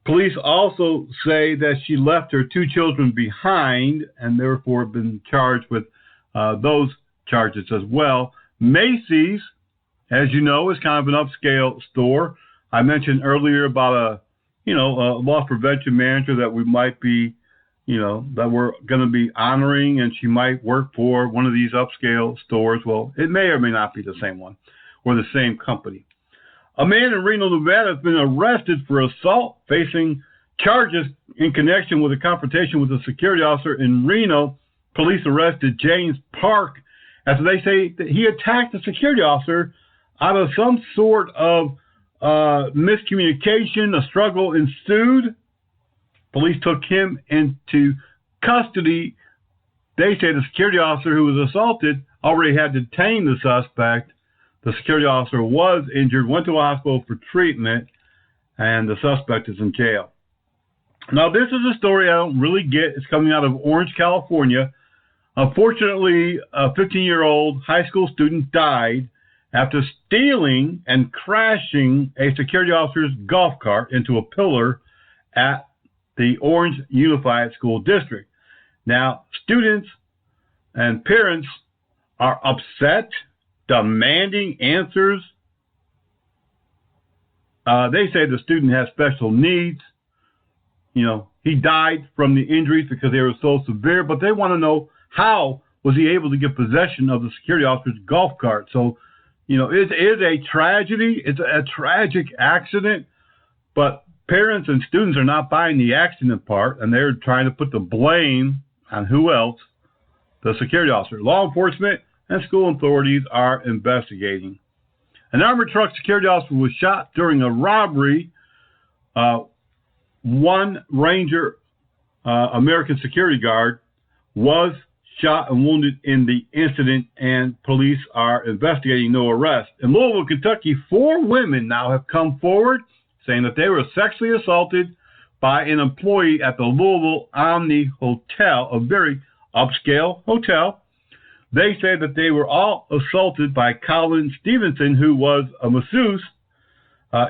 Police also say that she left her 2 children behind and therefore been charged with those charges as well. Macy's, as you know, is kind of an upscale store. I mentioned earlier about a loss prevention manager that we might be, that we're going to be honoring, and she might work for one of these upscale stores. Well, it may or may not be the same one or the same company. A man in Reno, Nevada has been arrested for assault, facing charges in connection with a confrontation with a security officer in Reno. Police arrested James Park after they say that he attacked a security officer out of some sort of miscommunication, a struggle ensued. Police took him into custody. They say the security officer who was assaulted already had detained the suspect. The security officer was injured, went to a hospital for treatment, and the suspect is in jail. Now, this is a story I don't really get. It's coming out of Orange, California. Unfortunately, a 15-year-old high school student died after stealing and crashing a security officer's golf cart into a pillar at the Orange Unified School District. Now, students and parents are upset, demanding answers. They say the student has special needs. You know, he died from the injuries because they were so severe, but they want to know how was he able to get possession of the security officer's golf cart. So, you know, it is a tragedy. It's a tragic accident, but parents and students are not buying the accident part, and they're trying to put the blame on who else? The security officer. Law enforcement and school authorities are investigating. An armored truck security officer was shot during a robbery. One Ranger, American security guard, was shot and wounded in the incident, and police are investigating, no arrest. In Louisville, Kentucky, 4 women now have come forward saying that they were sexually assaulted by an employee at the Louisville Omni Hotel, a very upscale hotel. They say that they were all assaulted by Colin Stevenson, who was a masseuse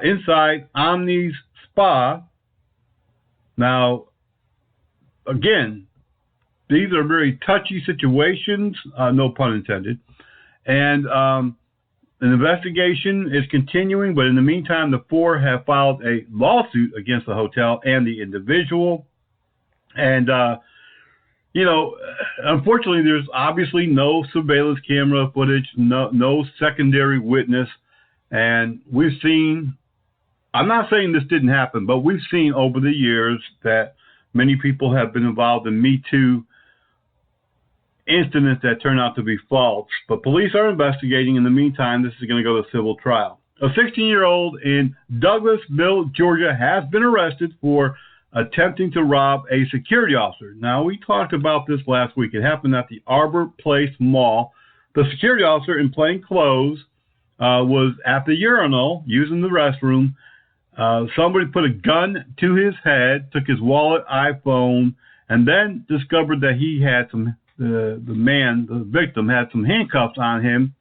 inside Omni's spa. Now, again, these are very touchy situations, no pun intended. And an investigation is continuing, but in the meantime, the 4 have filed a lawsuit against the hotel and the individual. And, you know, unfortunately, there's obviously no surveillance camera footage, no secondary witness. And we've seen, I'm not saying this didn't happen, but we've seen over the years that many people have been involved in Me Too incidents that turn out to be false. But police are investigating. In the meantime, this is going to go to civil trial. A 16-year-old in Douglasville, Georgia, has been arrested for attempting to rob a security officer. Now, we talked about this last week. It happened at the Arbor Place Mall. The security officer in plain clothes was at the urinal using the restroom. Somebody put a gun to his head, took his wallet, iPhone, and then discovered that he had the victim had some handcuffs on him,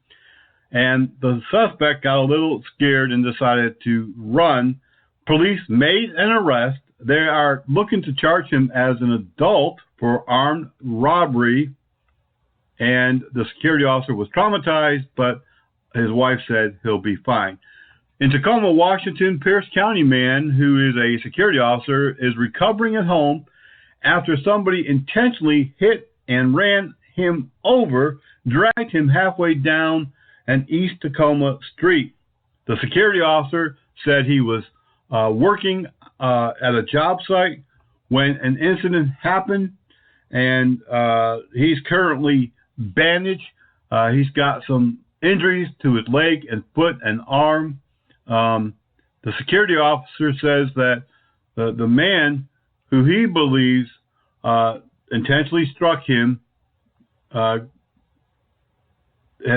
and the suspect got a little scared and decided to run. Police made an arrest. They are looking to charge him as an adult for armed robbery, and the security officer was traumatized, but his wife said he'll be fine. In Tacoma, Washington, Pierce County man who is a security officer is recovering at home after somebody intentionally hit and ran him over, dragged him halfway down an East Tacoma street. The security officer said he was working at a job site when an incident happened, and he's currently bandaged. He's got some injuries to his leg and foot and arm. The security officer says that the man who he believes intentionally struck him has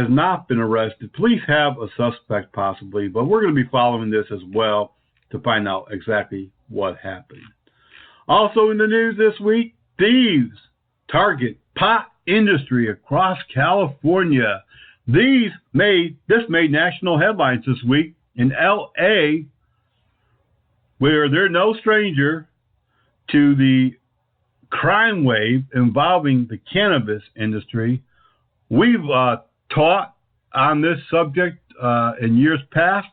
not been arrested. Police have a suspect possibly, but we're going to be following this as well to find out exactly what happened. Also in the news this week, thieves target pot industry across California. This made national headlines this week in L.A., where they're no stranger to the crime wave involving the cannabis industry. We've taught on this subject in years past.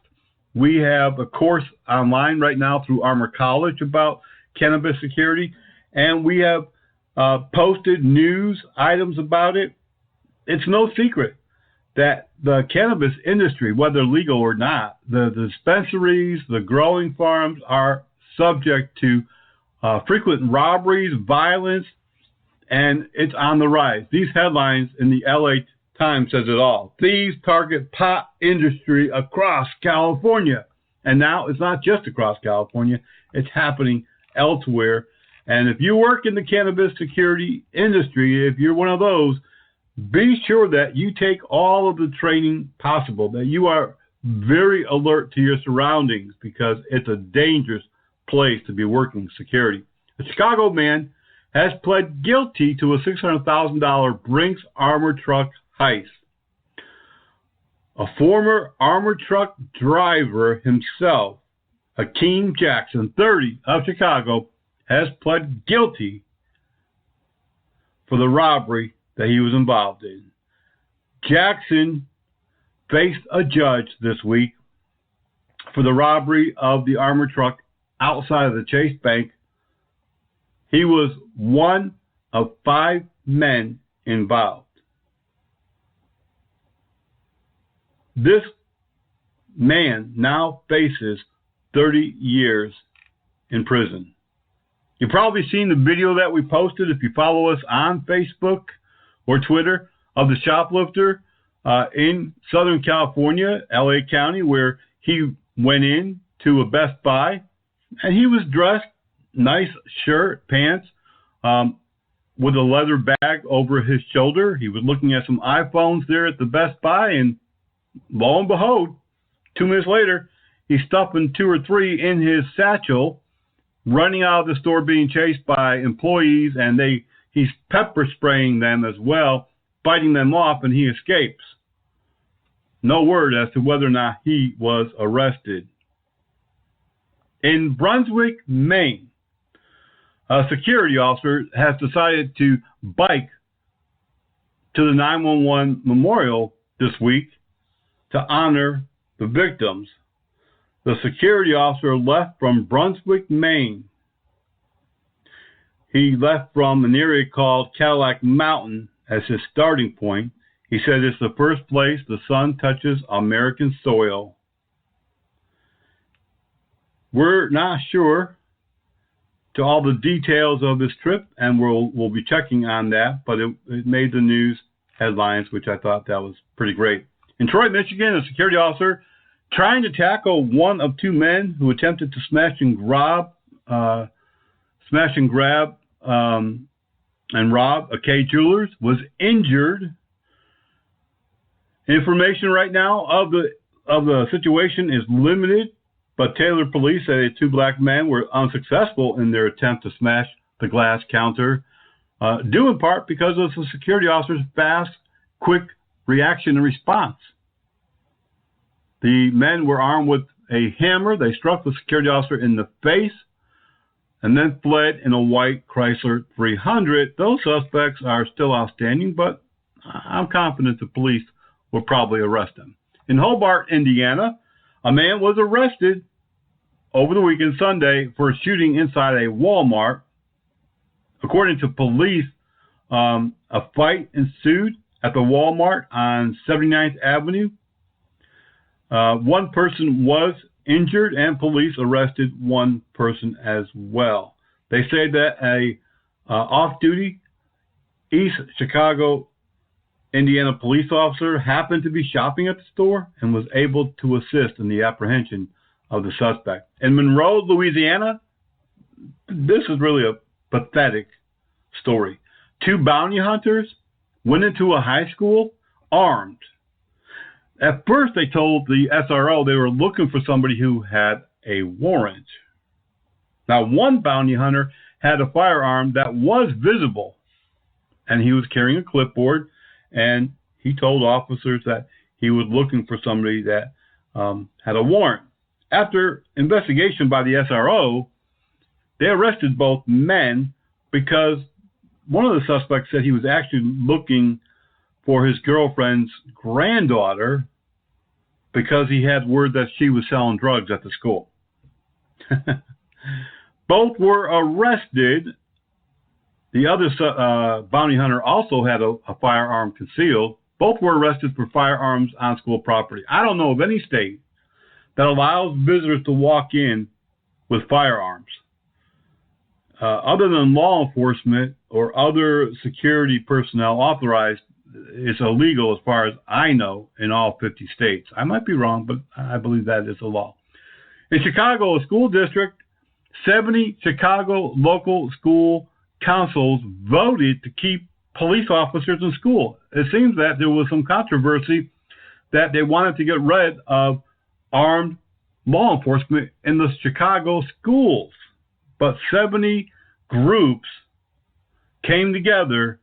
We have a course online right now through Armor College about cannabis security, and we have posted news items about it. It's no secret that the cannabis industry, whether legal or not, the dispensaries, the growing farms are subject to frequent robberies, violence, and it's on the rise. These headlines in the LA Times says it all. Thieves target pot industry across California. And now it's not just across California. It's happening elsewhere. And if you work in the cannabis security industry, if you're one of those, be sure that you take all of the training possible, that you are very alert to your surroundings, because it's a dangerous place to be working security. A Chicago man has pled guilty to a $600,000 Brinks armored truck heist. A former armored truck driver himself, Hakeem Jackson, 30, of Chicago, has pled guilty for the robbery that he was involved in. Jackson faced a judge this week for the robbery of the armored truck outside of the Chase Bank. He was one of 5 men involved. This man now faces 30 years in prison. You've probably seen the video that we posted, if you follow us on Facebook or Twitter, of the shoplifter in Southern California, LA County, where he went in to a Best Buy, and he was dressed, nice shirt, pants, with a leather bag over his shoulder. He was looking at some iPhones there at the Best Buy, and lo and behold, 2 minutes later, he's stuffing 2 or 3 in his satchel, running out of the store, being chased by employees, and he's pepper spraying them as well, fighting them off, and he escapes. No word as to whether or not he was arrested. In Brunswick, Maine, a security officer has decided to bike to the 911 memorial this week to honor the victims. The security officer left from Brunswick, Maine. He left from an area called Cadillac Mountain as his starting point. He said it's the first place the sun touches American soil. We're not sure to all the details of his trip, and we'll be checking on that, but it made the news headlines, which I thought that was pretty great. In Troy, Michigan, a security officer trying to tackle one of 2 men who attempted to smash and grab and rob a K Jewelers was injured. Information right now of the situation is limited, but Taylor police say 2 black men were unsuccessful in their attempt to smash the glass counter, due in part because of the security officer's fast, quick reaction and response. The men were armed with a hammer. They struck the security officer in the face and then fled in a white Chrysler 300. Those suspects are still outstanding, but I'm confident the police will probably arrest them. In Hobart, Indiana, a man was arrested over the weekend Sunday for a shooting inside a Walmart. According to police, a fight ensued at the Walmart on 79th Avenue. 1 person was injured, and police arrested 1 person as well. They say that a off-duty East Chicago, Indiana police officer happened to be shopping at the store and was able to assist in the apprehension of the suspect. In Monroe, Louisiana, this is really a pathetic story. 2 bounty hunters went into a high school armed. At first, they told the SRO they were looking for somebody who had a warrant. Now, 1 bounty hunter had a firearm that was visible, and he was carrying a clipboard, and he told officers that he was looking for somebody that had a warrant. After investigation by the SRO, they arrested both men because one of the suspects said he was actually looking for his girlfriend's granddaughter because he had word that she was selling drugs at the school. Both were arrested. The other bounty hunter also had a firearm concealed. Both were arrested for firearms on school property. I don't know of any state that allows visitors to walk in with firearms. Other than law enforcement or other security personnel authorized, it's illegal as far as I know in all 50 states. I might be wrong, but I believe that is the law. In Chicago, a school district, 70 Chicago local school councils voted to keep police officers in school. It seems that there was some controversy that they wanted to get rid of armed law enforcement in the Chicago schools. But 70 groups came together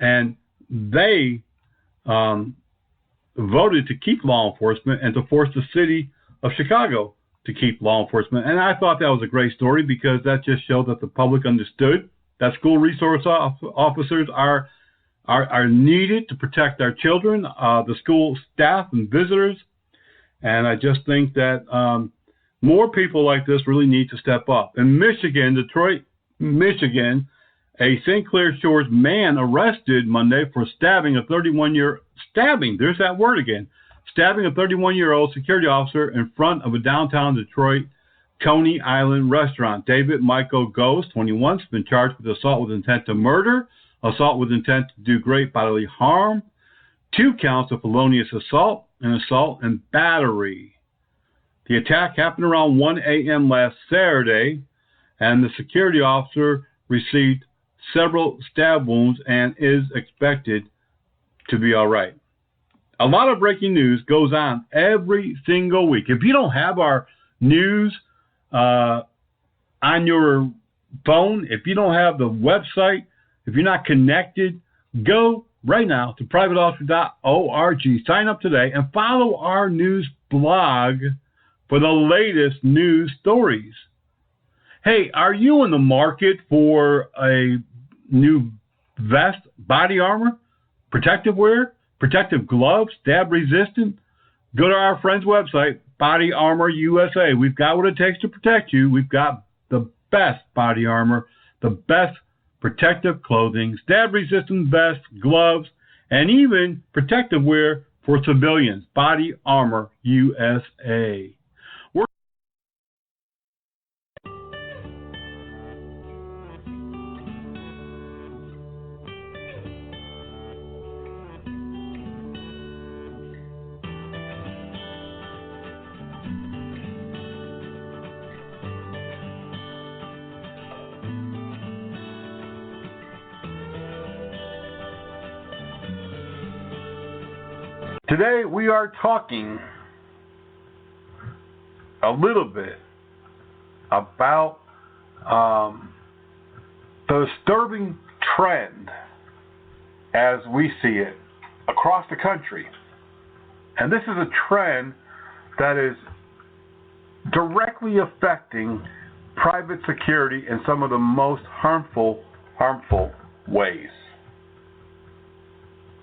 and they voted to keep law enforcement and to force the city of Chicago to keep law enforcement. And I thought that was a great story because that just showed that the public understood that school resource officers are needed to protect our children, the school staff and visitors. And I just think that more people like this really need to step up. In Michigan, Detroit, Michigan, a St. Clair Shores man arrested Monday for stabbing a 31-year-old security officer in front of a downtown Detroit Coney Island restaurant. David Michael Ghost, 21, has been charged with assault with intent to murder, assault with intent to do great bodily harm, 2 counts of felonious assault, and assault and battery. The attack happened around 1 a.m. last Saturday, and the security officer received several stab wounds and is expected to be all right. A lot of breaking news goes on every single week. If you don't have our news on your phone, if you don't have the website, if you're not connected, go right now to privateofficer.org. Sign up today and follow our news blog for the latest news stories. Hey, are you in the market for a new vest, body armor, protective wear, protective gloves, stab resistant? Go to our friend's website, Body Armor USA. We've got what it takes to protect you. We've got the best body armor, the best protective clothing, stab resistant vests, gloves, and even protective wear for civilians. Body Armor USA. Today we are talking a little bit about the disturbing trend as we see it across the country. And this is a trend that is directly affecting private security in some of the most harmful ways.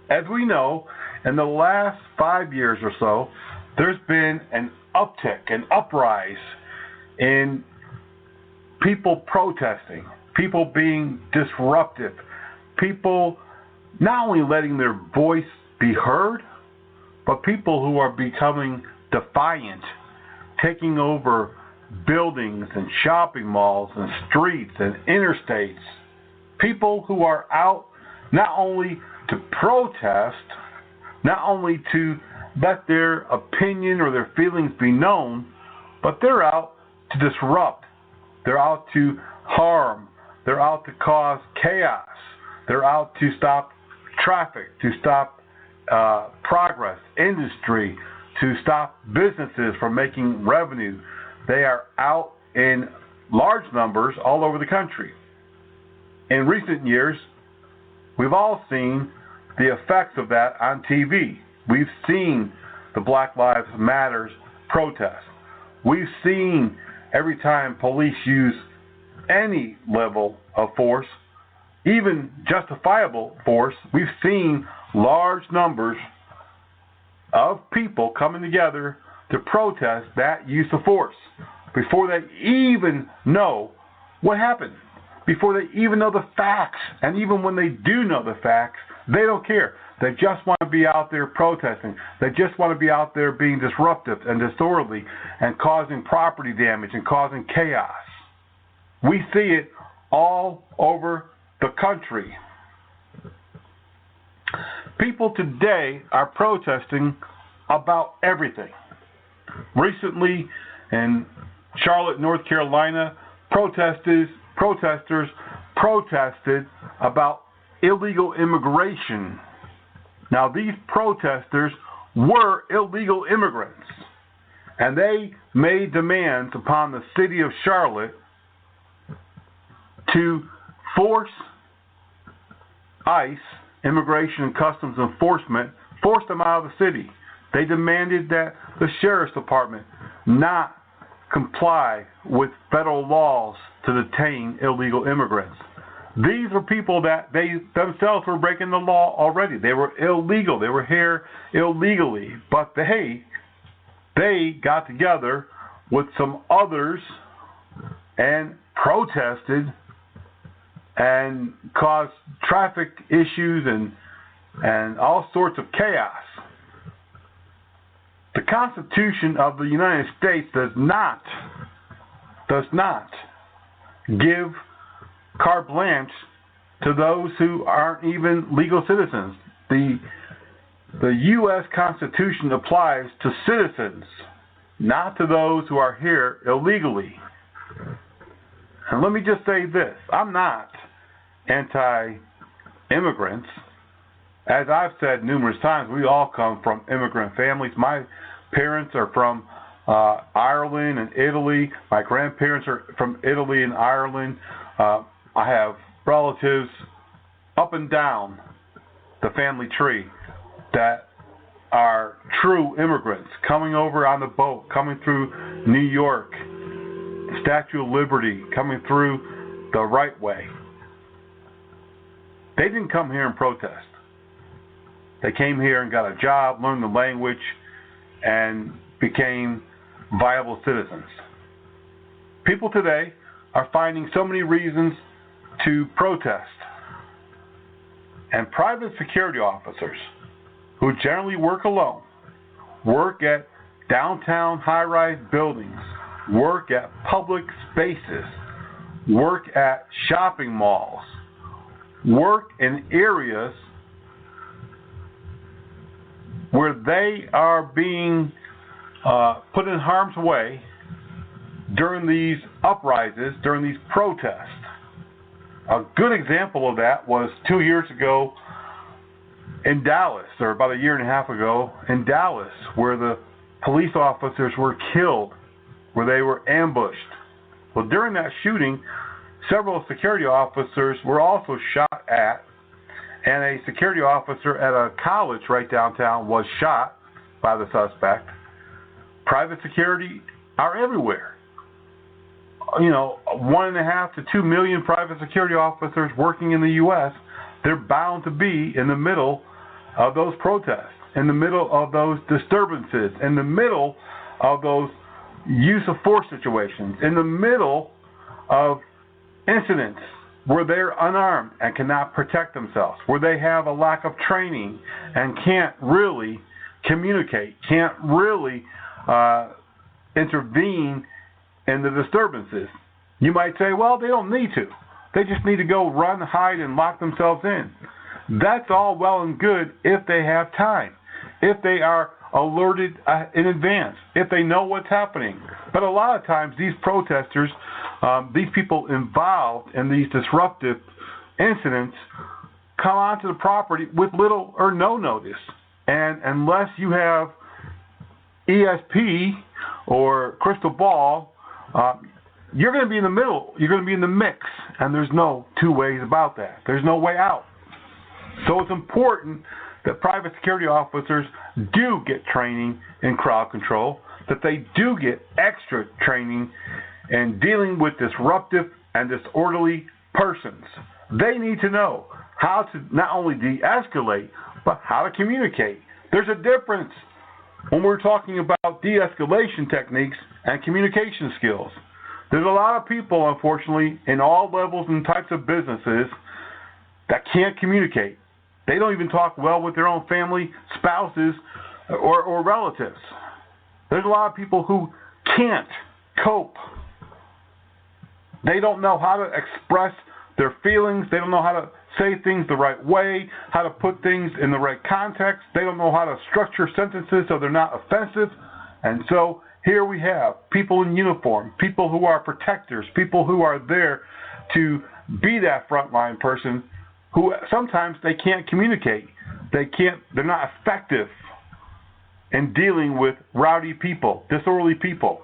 As we know, in the last 5 years or so, there's been an uptick, an uprise in people protesting, people being disruptive, people not only letting their voice be heard, but people who are becoming defiant, taking over buildings and shopping malls and streets and interstates. People who are out not only to protest, not only to let their opinion or their feelings be known, but they're out to disrupt. They're out to harm. They're out to cause chaos. They're out to stop traffic, to stop progress, industry, to stop businesses from making revenue. They are out in large numbers all over the country. In recent years, we've all seen the effects of that on TV. We've seen the Black Lives Matter protests. We've seen every time police use any level of force, even justifiable force, we've seen large numbers of people coming together to protest that use of force before they even know what happened, before they even know the facts. And even when they do know the facts, they don't care. They just want to be out there protesting. They just want to be out there being disruptive and disorderly and causing property damage and causing chaos. We see it all over the country. People today are protesting about everything. Recently, in Charlotte, North Carolina, protesters protested about illegal immigration. Now, these protesters were illegal immigrants, and they made demands upon the city of Charlotte to force ICE, Immigration and Customs Enforcement, force them out of the city. They demanded that the sheriff's department not comply with federal laws to detain illegal immigrants. These were people that they themselves were breaking the law already. They were illegal. They were here illegally. But they got together with some others and protested and caused traffic issues and all sorts of chaos. The Constitution of the United States does not give carte blanche to those who aren't even legal citizens. The U.S. Constitution applies to citizens, not to those who are here illegally. And let me just say this. I'm not anti-immigrants. As I've said numerous times, we all come from immigrant families. My parents are from Ireland and Italy. My grandparents are from Italy and Ireland. I have relatives up and down the family tree that are true immigrants coming over on the boat, coming through New York, Statue of Liberty, coming through the right way. They didn't come here and protest. They came here and got a job, learned the language, and became viable citizens. People today are finding so many reasons to protest. And private security officers, who generally work alone, work at downtown high-rise buildings, work at public spaces, work at shopping malls, work in areas where they are being put in harm's way during these uprises, during these protests. A good example of that was 2 years ago in Dallas, or about a year and a half ago in Dallas, where the police officers were killed, where they were ambushed. Well, during that shooting, several security officers were also shot at, and a security officer at a college right downtown was shot by the suspect. Private security are everywhere. 1.5 to 2 million private security officers working in the U.S., they're bound to be in the middle of those protests, in the middle of those disturbances, in the middle of those use of force situations, in the middle of incidents where they're unarmed and cannot protect themselves, where they have a lack of training and can't really communicate, can't really intervene in the disturbances. You might say, well, they don't need to. They just need to go run, hide, and lock themselves in. That's all well and good if they have time, if they are alerted in advance, if they know what's happening. But a lot of times these protesters, these people involved in these disruptive incidents come onto the property with little or no notice. And unless you have ESP or crystal ball, you're going to be in the middle. You're going to be in the mix, and there's no two ways about that. There's no way out. So it's important that private security officers do get training in crowd control, that they do get extra training in dealing with disruptive and disorderly persons. They need to know how to not only de-escalate, but how to communicate. There's a difference when we're talking about de-escalation techniques and communication skills. There's a lot of people, unfortunately, in all levels and types of businesses that can't communicate. They don't even talk well with their own family, spouses, or relatives. There's a lot of people who can't cope. They don't know how to express their feelings. They don't know how to say things the right way, how to put things in the right context. They don't know how to structure sentences so they're not offensive. And so here we have people in uniform, people who are protectors, people who are there to be that frontline person who sometimes they can't communicate. They're not effective in dealing with rowdy people, disorderly people.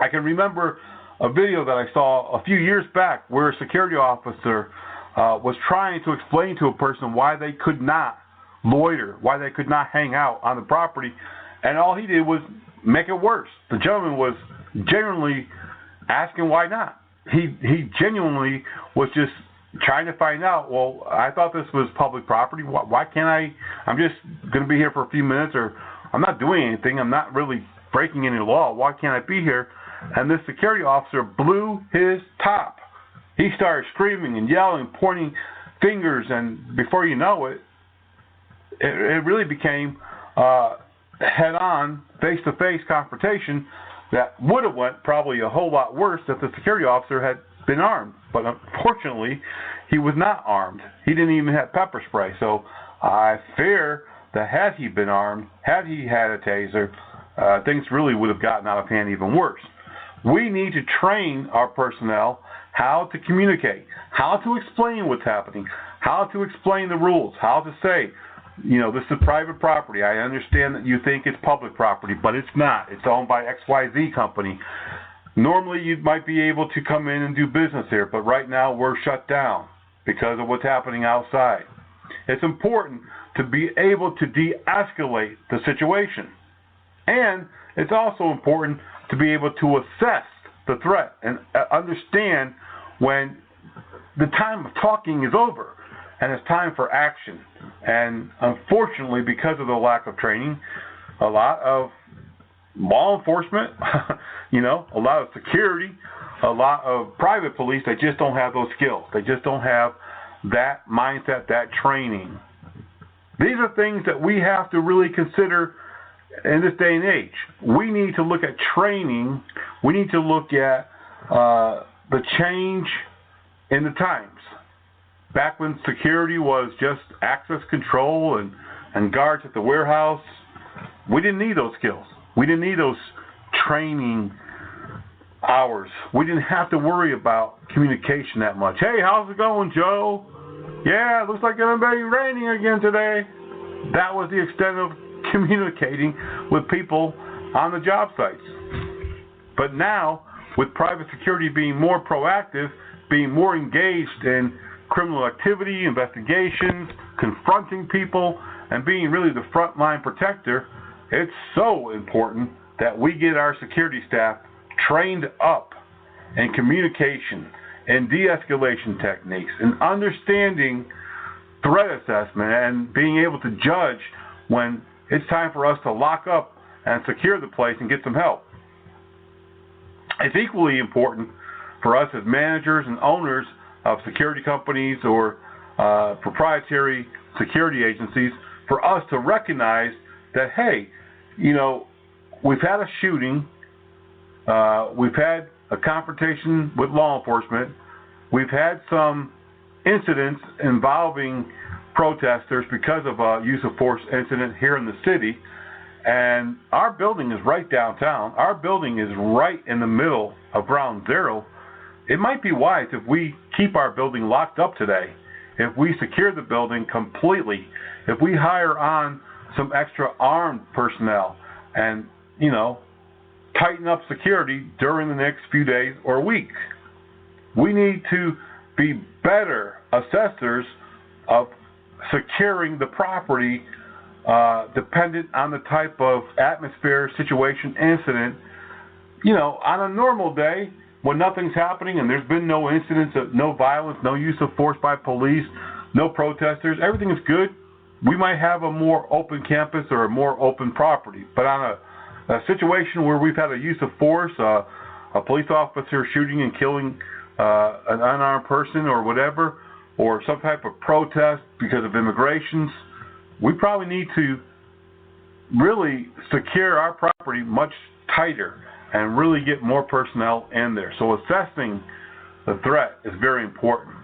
I can remember a video that I saw a few years back where a security officer was trying to explain to a person why they could not loiter, why they could not hang out on the property, and all he did was make it worse. The gentleman was genuinely asking why not. He genuinely was just trying to find out, well, I thought this was public property. Why can't I'm just going to be here for a few minutes, or I'm not doing anything. I'm not really breaking any law. Why can't I be here? And this security officer blew his top. He started screaming and yelling, pointing fingers, and before you know it, it really became head-on, face-to-face confrontation that would have went probably a whole lot worse if the security officer had been armed. But unfortunately, he was not armed. He didn't even have pepper spray. So I fear that had he been armed, had he had a taser, things really would have gotten out of hand even worse. We need to train our personnel how to communicate, how to explain what's happening, how to explain the rules, how to say, this is private property. I understand that you think it's public property, but it's not. It's owned by XYZ company. Normally, you might be able to come in and do business here, but right now we're shut down because of what's happening outside. It's important to be able to de-escalate the situation. And it's also important to be able to assess the threat and understand when the time of talking is over and it's time for action. And unfortunately, because of the lack of training, a lot of law enforcement, a lot of security, a lot of private police, they just don't have those skills. They just don't have that mindset, that training. These are things that we have to really consider in this day and age. We need to look at training. We need to look at the change in the times. Back when security was just access control and guards at the warehouse, we didn't need those skills. We didn't need those training hours. We didn't have to worry about communication that much. Hey, how's it going, Joe? Yeah, it looks like it's going to be raining again today. That was the extent of communicating with people on the job sites. But now, with private security being more proactive, being more engaged in criminal activity, investigations, confronting people, and being really the frontline protector, it's so important that we get our security staff trained up in communication and de-escalation techniques and understanding threat assessment and being able to judge when it's time for us to lock up and secure the place and get some help. It's equally important for us as managers and owners of security companies or proprietary security agencies for us to recognize that, hey, we've had a shooting, we've had a confrontation with law enforcement, we've had some incidents involving protesters because of a use of force incident here in the city, and our building is right downtown. Our building is right in the middle of ground zero. It might be wise if we keep our building locked up today, if we secure the building completely, if we hire on some extra armed personnel and, tighten up security during the next few days or weeks. We need to be better assessors of securing the property dependent on the type of atmosphere, situation, incident. On a normal day, when nothing's happening and there's been no incidents of no violence, no use of force by police, no protesters, everything is good, we might have a more open campus or a more open property. But on a situation where we've had a use of force, a police officer shooting and killing an unarmed person or whatever, or some type of protest because of immigrations, we probably need to really secure our property much tighter and really get more personnel in there. So assessing the threat is very important.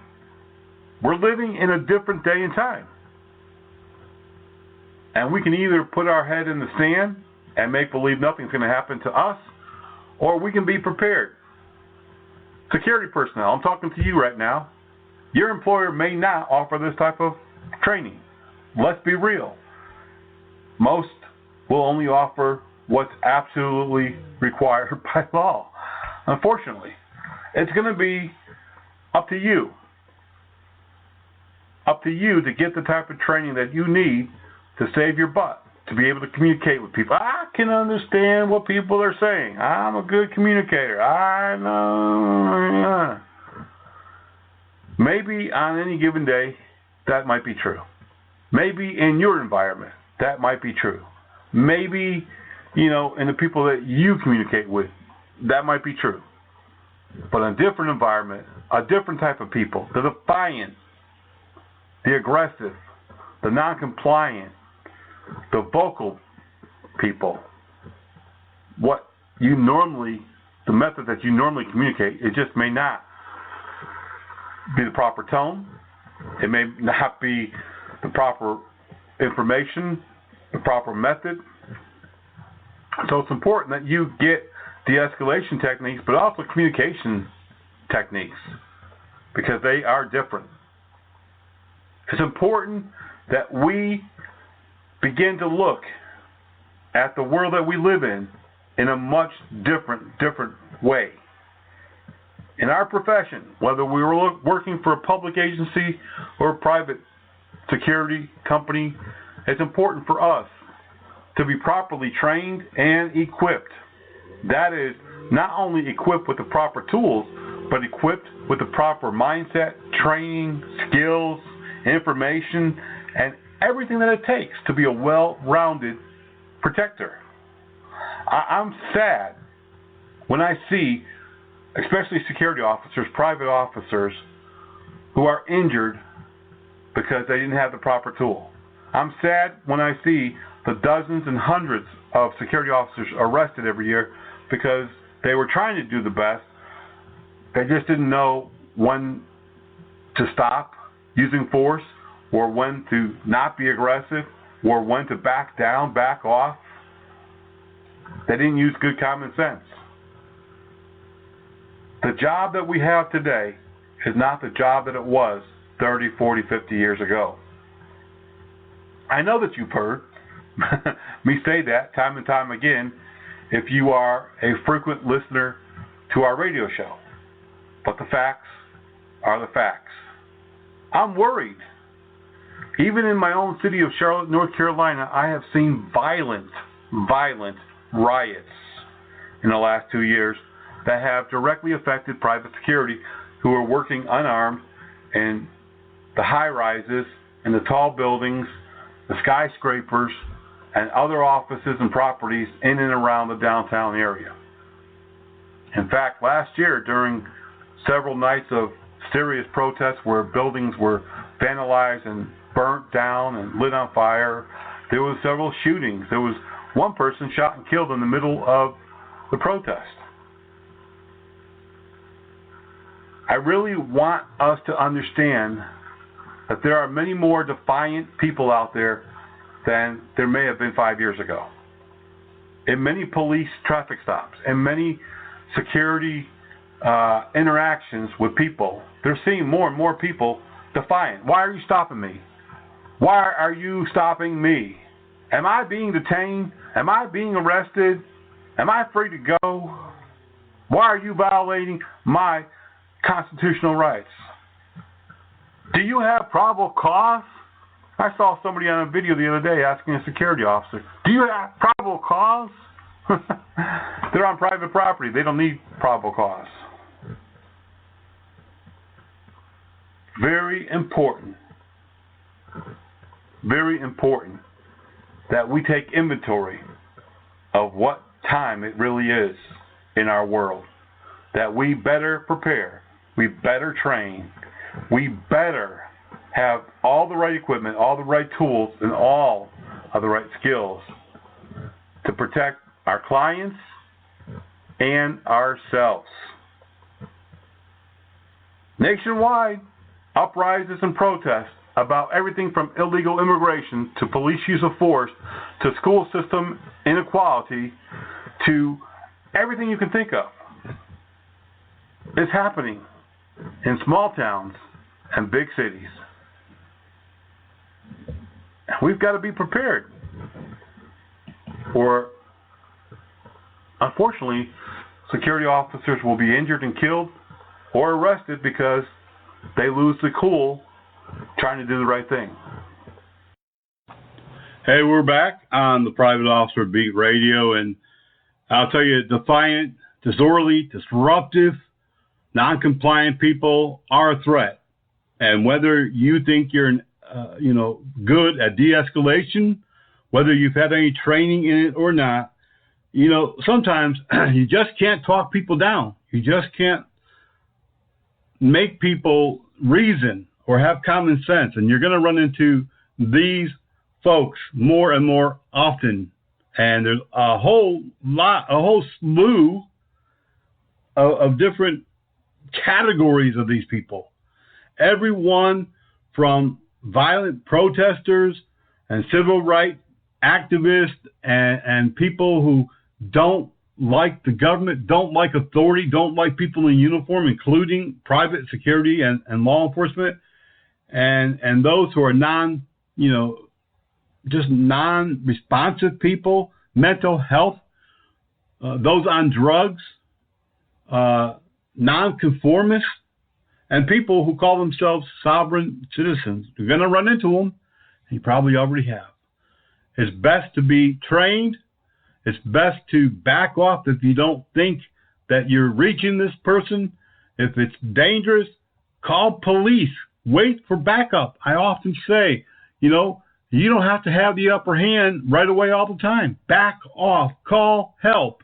We're living in a different day and time. And we can either put our head in the sand and make believe nothing's going to happen to us, or we can be prepared. Security personnel, I'm talking to you right now. Your employer may not offer this type of training. Let's be real. Most will only offer what's absolutely required by law. Unfortunately, it's going to be up to you. Up to you to get the type of training that you need to save your butt, to be able to communicate with people. I can understand what people are saying. I'm a good communicator. I know. Maybe on any given day, that might be true. Maybe in your environment, that might be true. Maybe, in the people that you communicate with, that might be true. But in a different environment, a different type of people, the defiant, the aggressive, the non-compliant, the vocal people, the method that you normally communicate, it just may not be the proper tone. It may not be the proper information, the proper method. So it's important that you get de-escalation techniques, but also communication techniques, because they are different. It's important that we begin to look at the world that we live in a much different way. In our profession, whether we were working for a public agency or a private security company, it's important for us to be properly trained and equipped. That is, not only equipped with the proper tools, but equipped with the proper mindset, training, skills, information, and everything that it takes to be a well-rounded protector. I'm sad when I see, especially security officers, private officers, who are injured because they didn't have the proper tool. I'm sad when I see the dozens and hundreds of security officers arrested every year because they were trying to do the best. They just didn't know when to stop using force, or when to not be aggressive, or when to back down, back off. They didn't use good common sense. The job that we have today is not the job that it was 30, 40, 50 years ago. I know that you've heard me say that time and time again if you are a frequent listener to our radio show. But the facts are the facts. I'm worried. Even in my own city of Charlotte, North Carolina, I have seen violent riots in the last 2 years that have directly affected private security who are working unarmed in the high-rises and the tall buildings, the skyscrapers, and other offices and properties in and around the downtown area. In fact, last year, during several nights of serious protests where buildings were vandalized and burnt down and lit on fire, there were several shootings. There was one person shot and killed in the middle of the protest. I really want us to understand that there are many more defiant people out there than there may have been 5 years ago. In many police traffic stops, and many security interactions with people, they're seeing more and more people defiant. Why are you stopping me? Why are you stopping me? Am I being detained? Am I being arrested? Am I free to go? Why are you violating my constitutional rights? Do you have probable cause? I saw somebody on a video the other day asking a security officer, do you have probable cause? They're on private property. They don't need probable cause. Very important that we take inventory of what time it really is in our world. That we better prepare, we better train, we better have all the right equipment, all the right tools, and all of the right skills to protect our clients and ourselves. Nationwide, uprises and protests about everything from illegal immigration to police use of force to school system inequality to everything you can think of. It's happening in small towns and big cities. We've got to be prepared. Or, unfortunately, security officers will be injured and killed or arrested because they lose the cool trying to do the right thing. Hey, we're back on the Private Officer Beat Radio, and I'll tell you, defiant, disorderly, disruptive, non-compliant people are a threat. And whether you think you're, good at de-escalation, whether you've had any training in it or not, sometimes you just can't talk people down. You just can't make people reason or have common sense. And you're going to run into these folks more and more often. And there's a whole slew of different categories of these people. Everyone from violent protesters and civil rights activists and people who don't like the government, don't like authority, don't like people in uniform, including private security and law enforcement, and those who are non-responsive people, mental health, those on drugs, nonconformists, and people who call themselves sovereign citizens. You're going to run into them, and you probably already have. It's best to be trained. It's best to back off if you don't think that you're reaching this person. If it's dangerous, call police. Wait for backup. I often say, you don't have to have the upper hand right away all the time. Back off. Call help.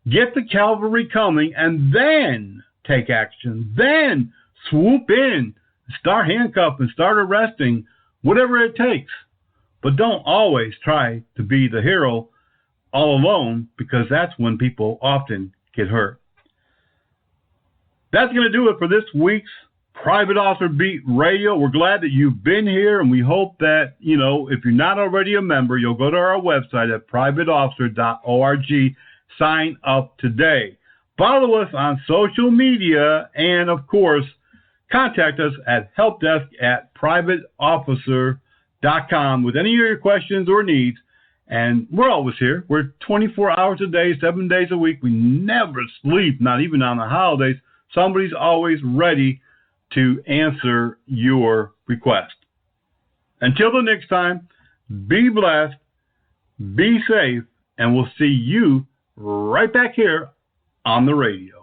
Get the cavalry coming, and then take action. Then swoop in, start handcuffing, start arresting, whatever it takes. But don't always try to be the hero all alone, because that's when people often get hurt. That's going to do it for this week's Private Officer Beat Radio. We're glad that you've been here, and we hope that, if you're not already a member, you'll go to our website at privateofficer.org. Sign up today. Follow us on social media, and, of course, contact us at helpdesk@privateofficer.com with any of your questions or needs. And we're always here. We're 24 hours a day, 7 days a week. We never sleep, not even on the holidays. Somebody's always ready to answer your request. Until the next time, be blessed, be safe, and we'll see you right back here on the radio.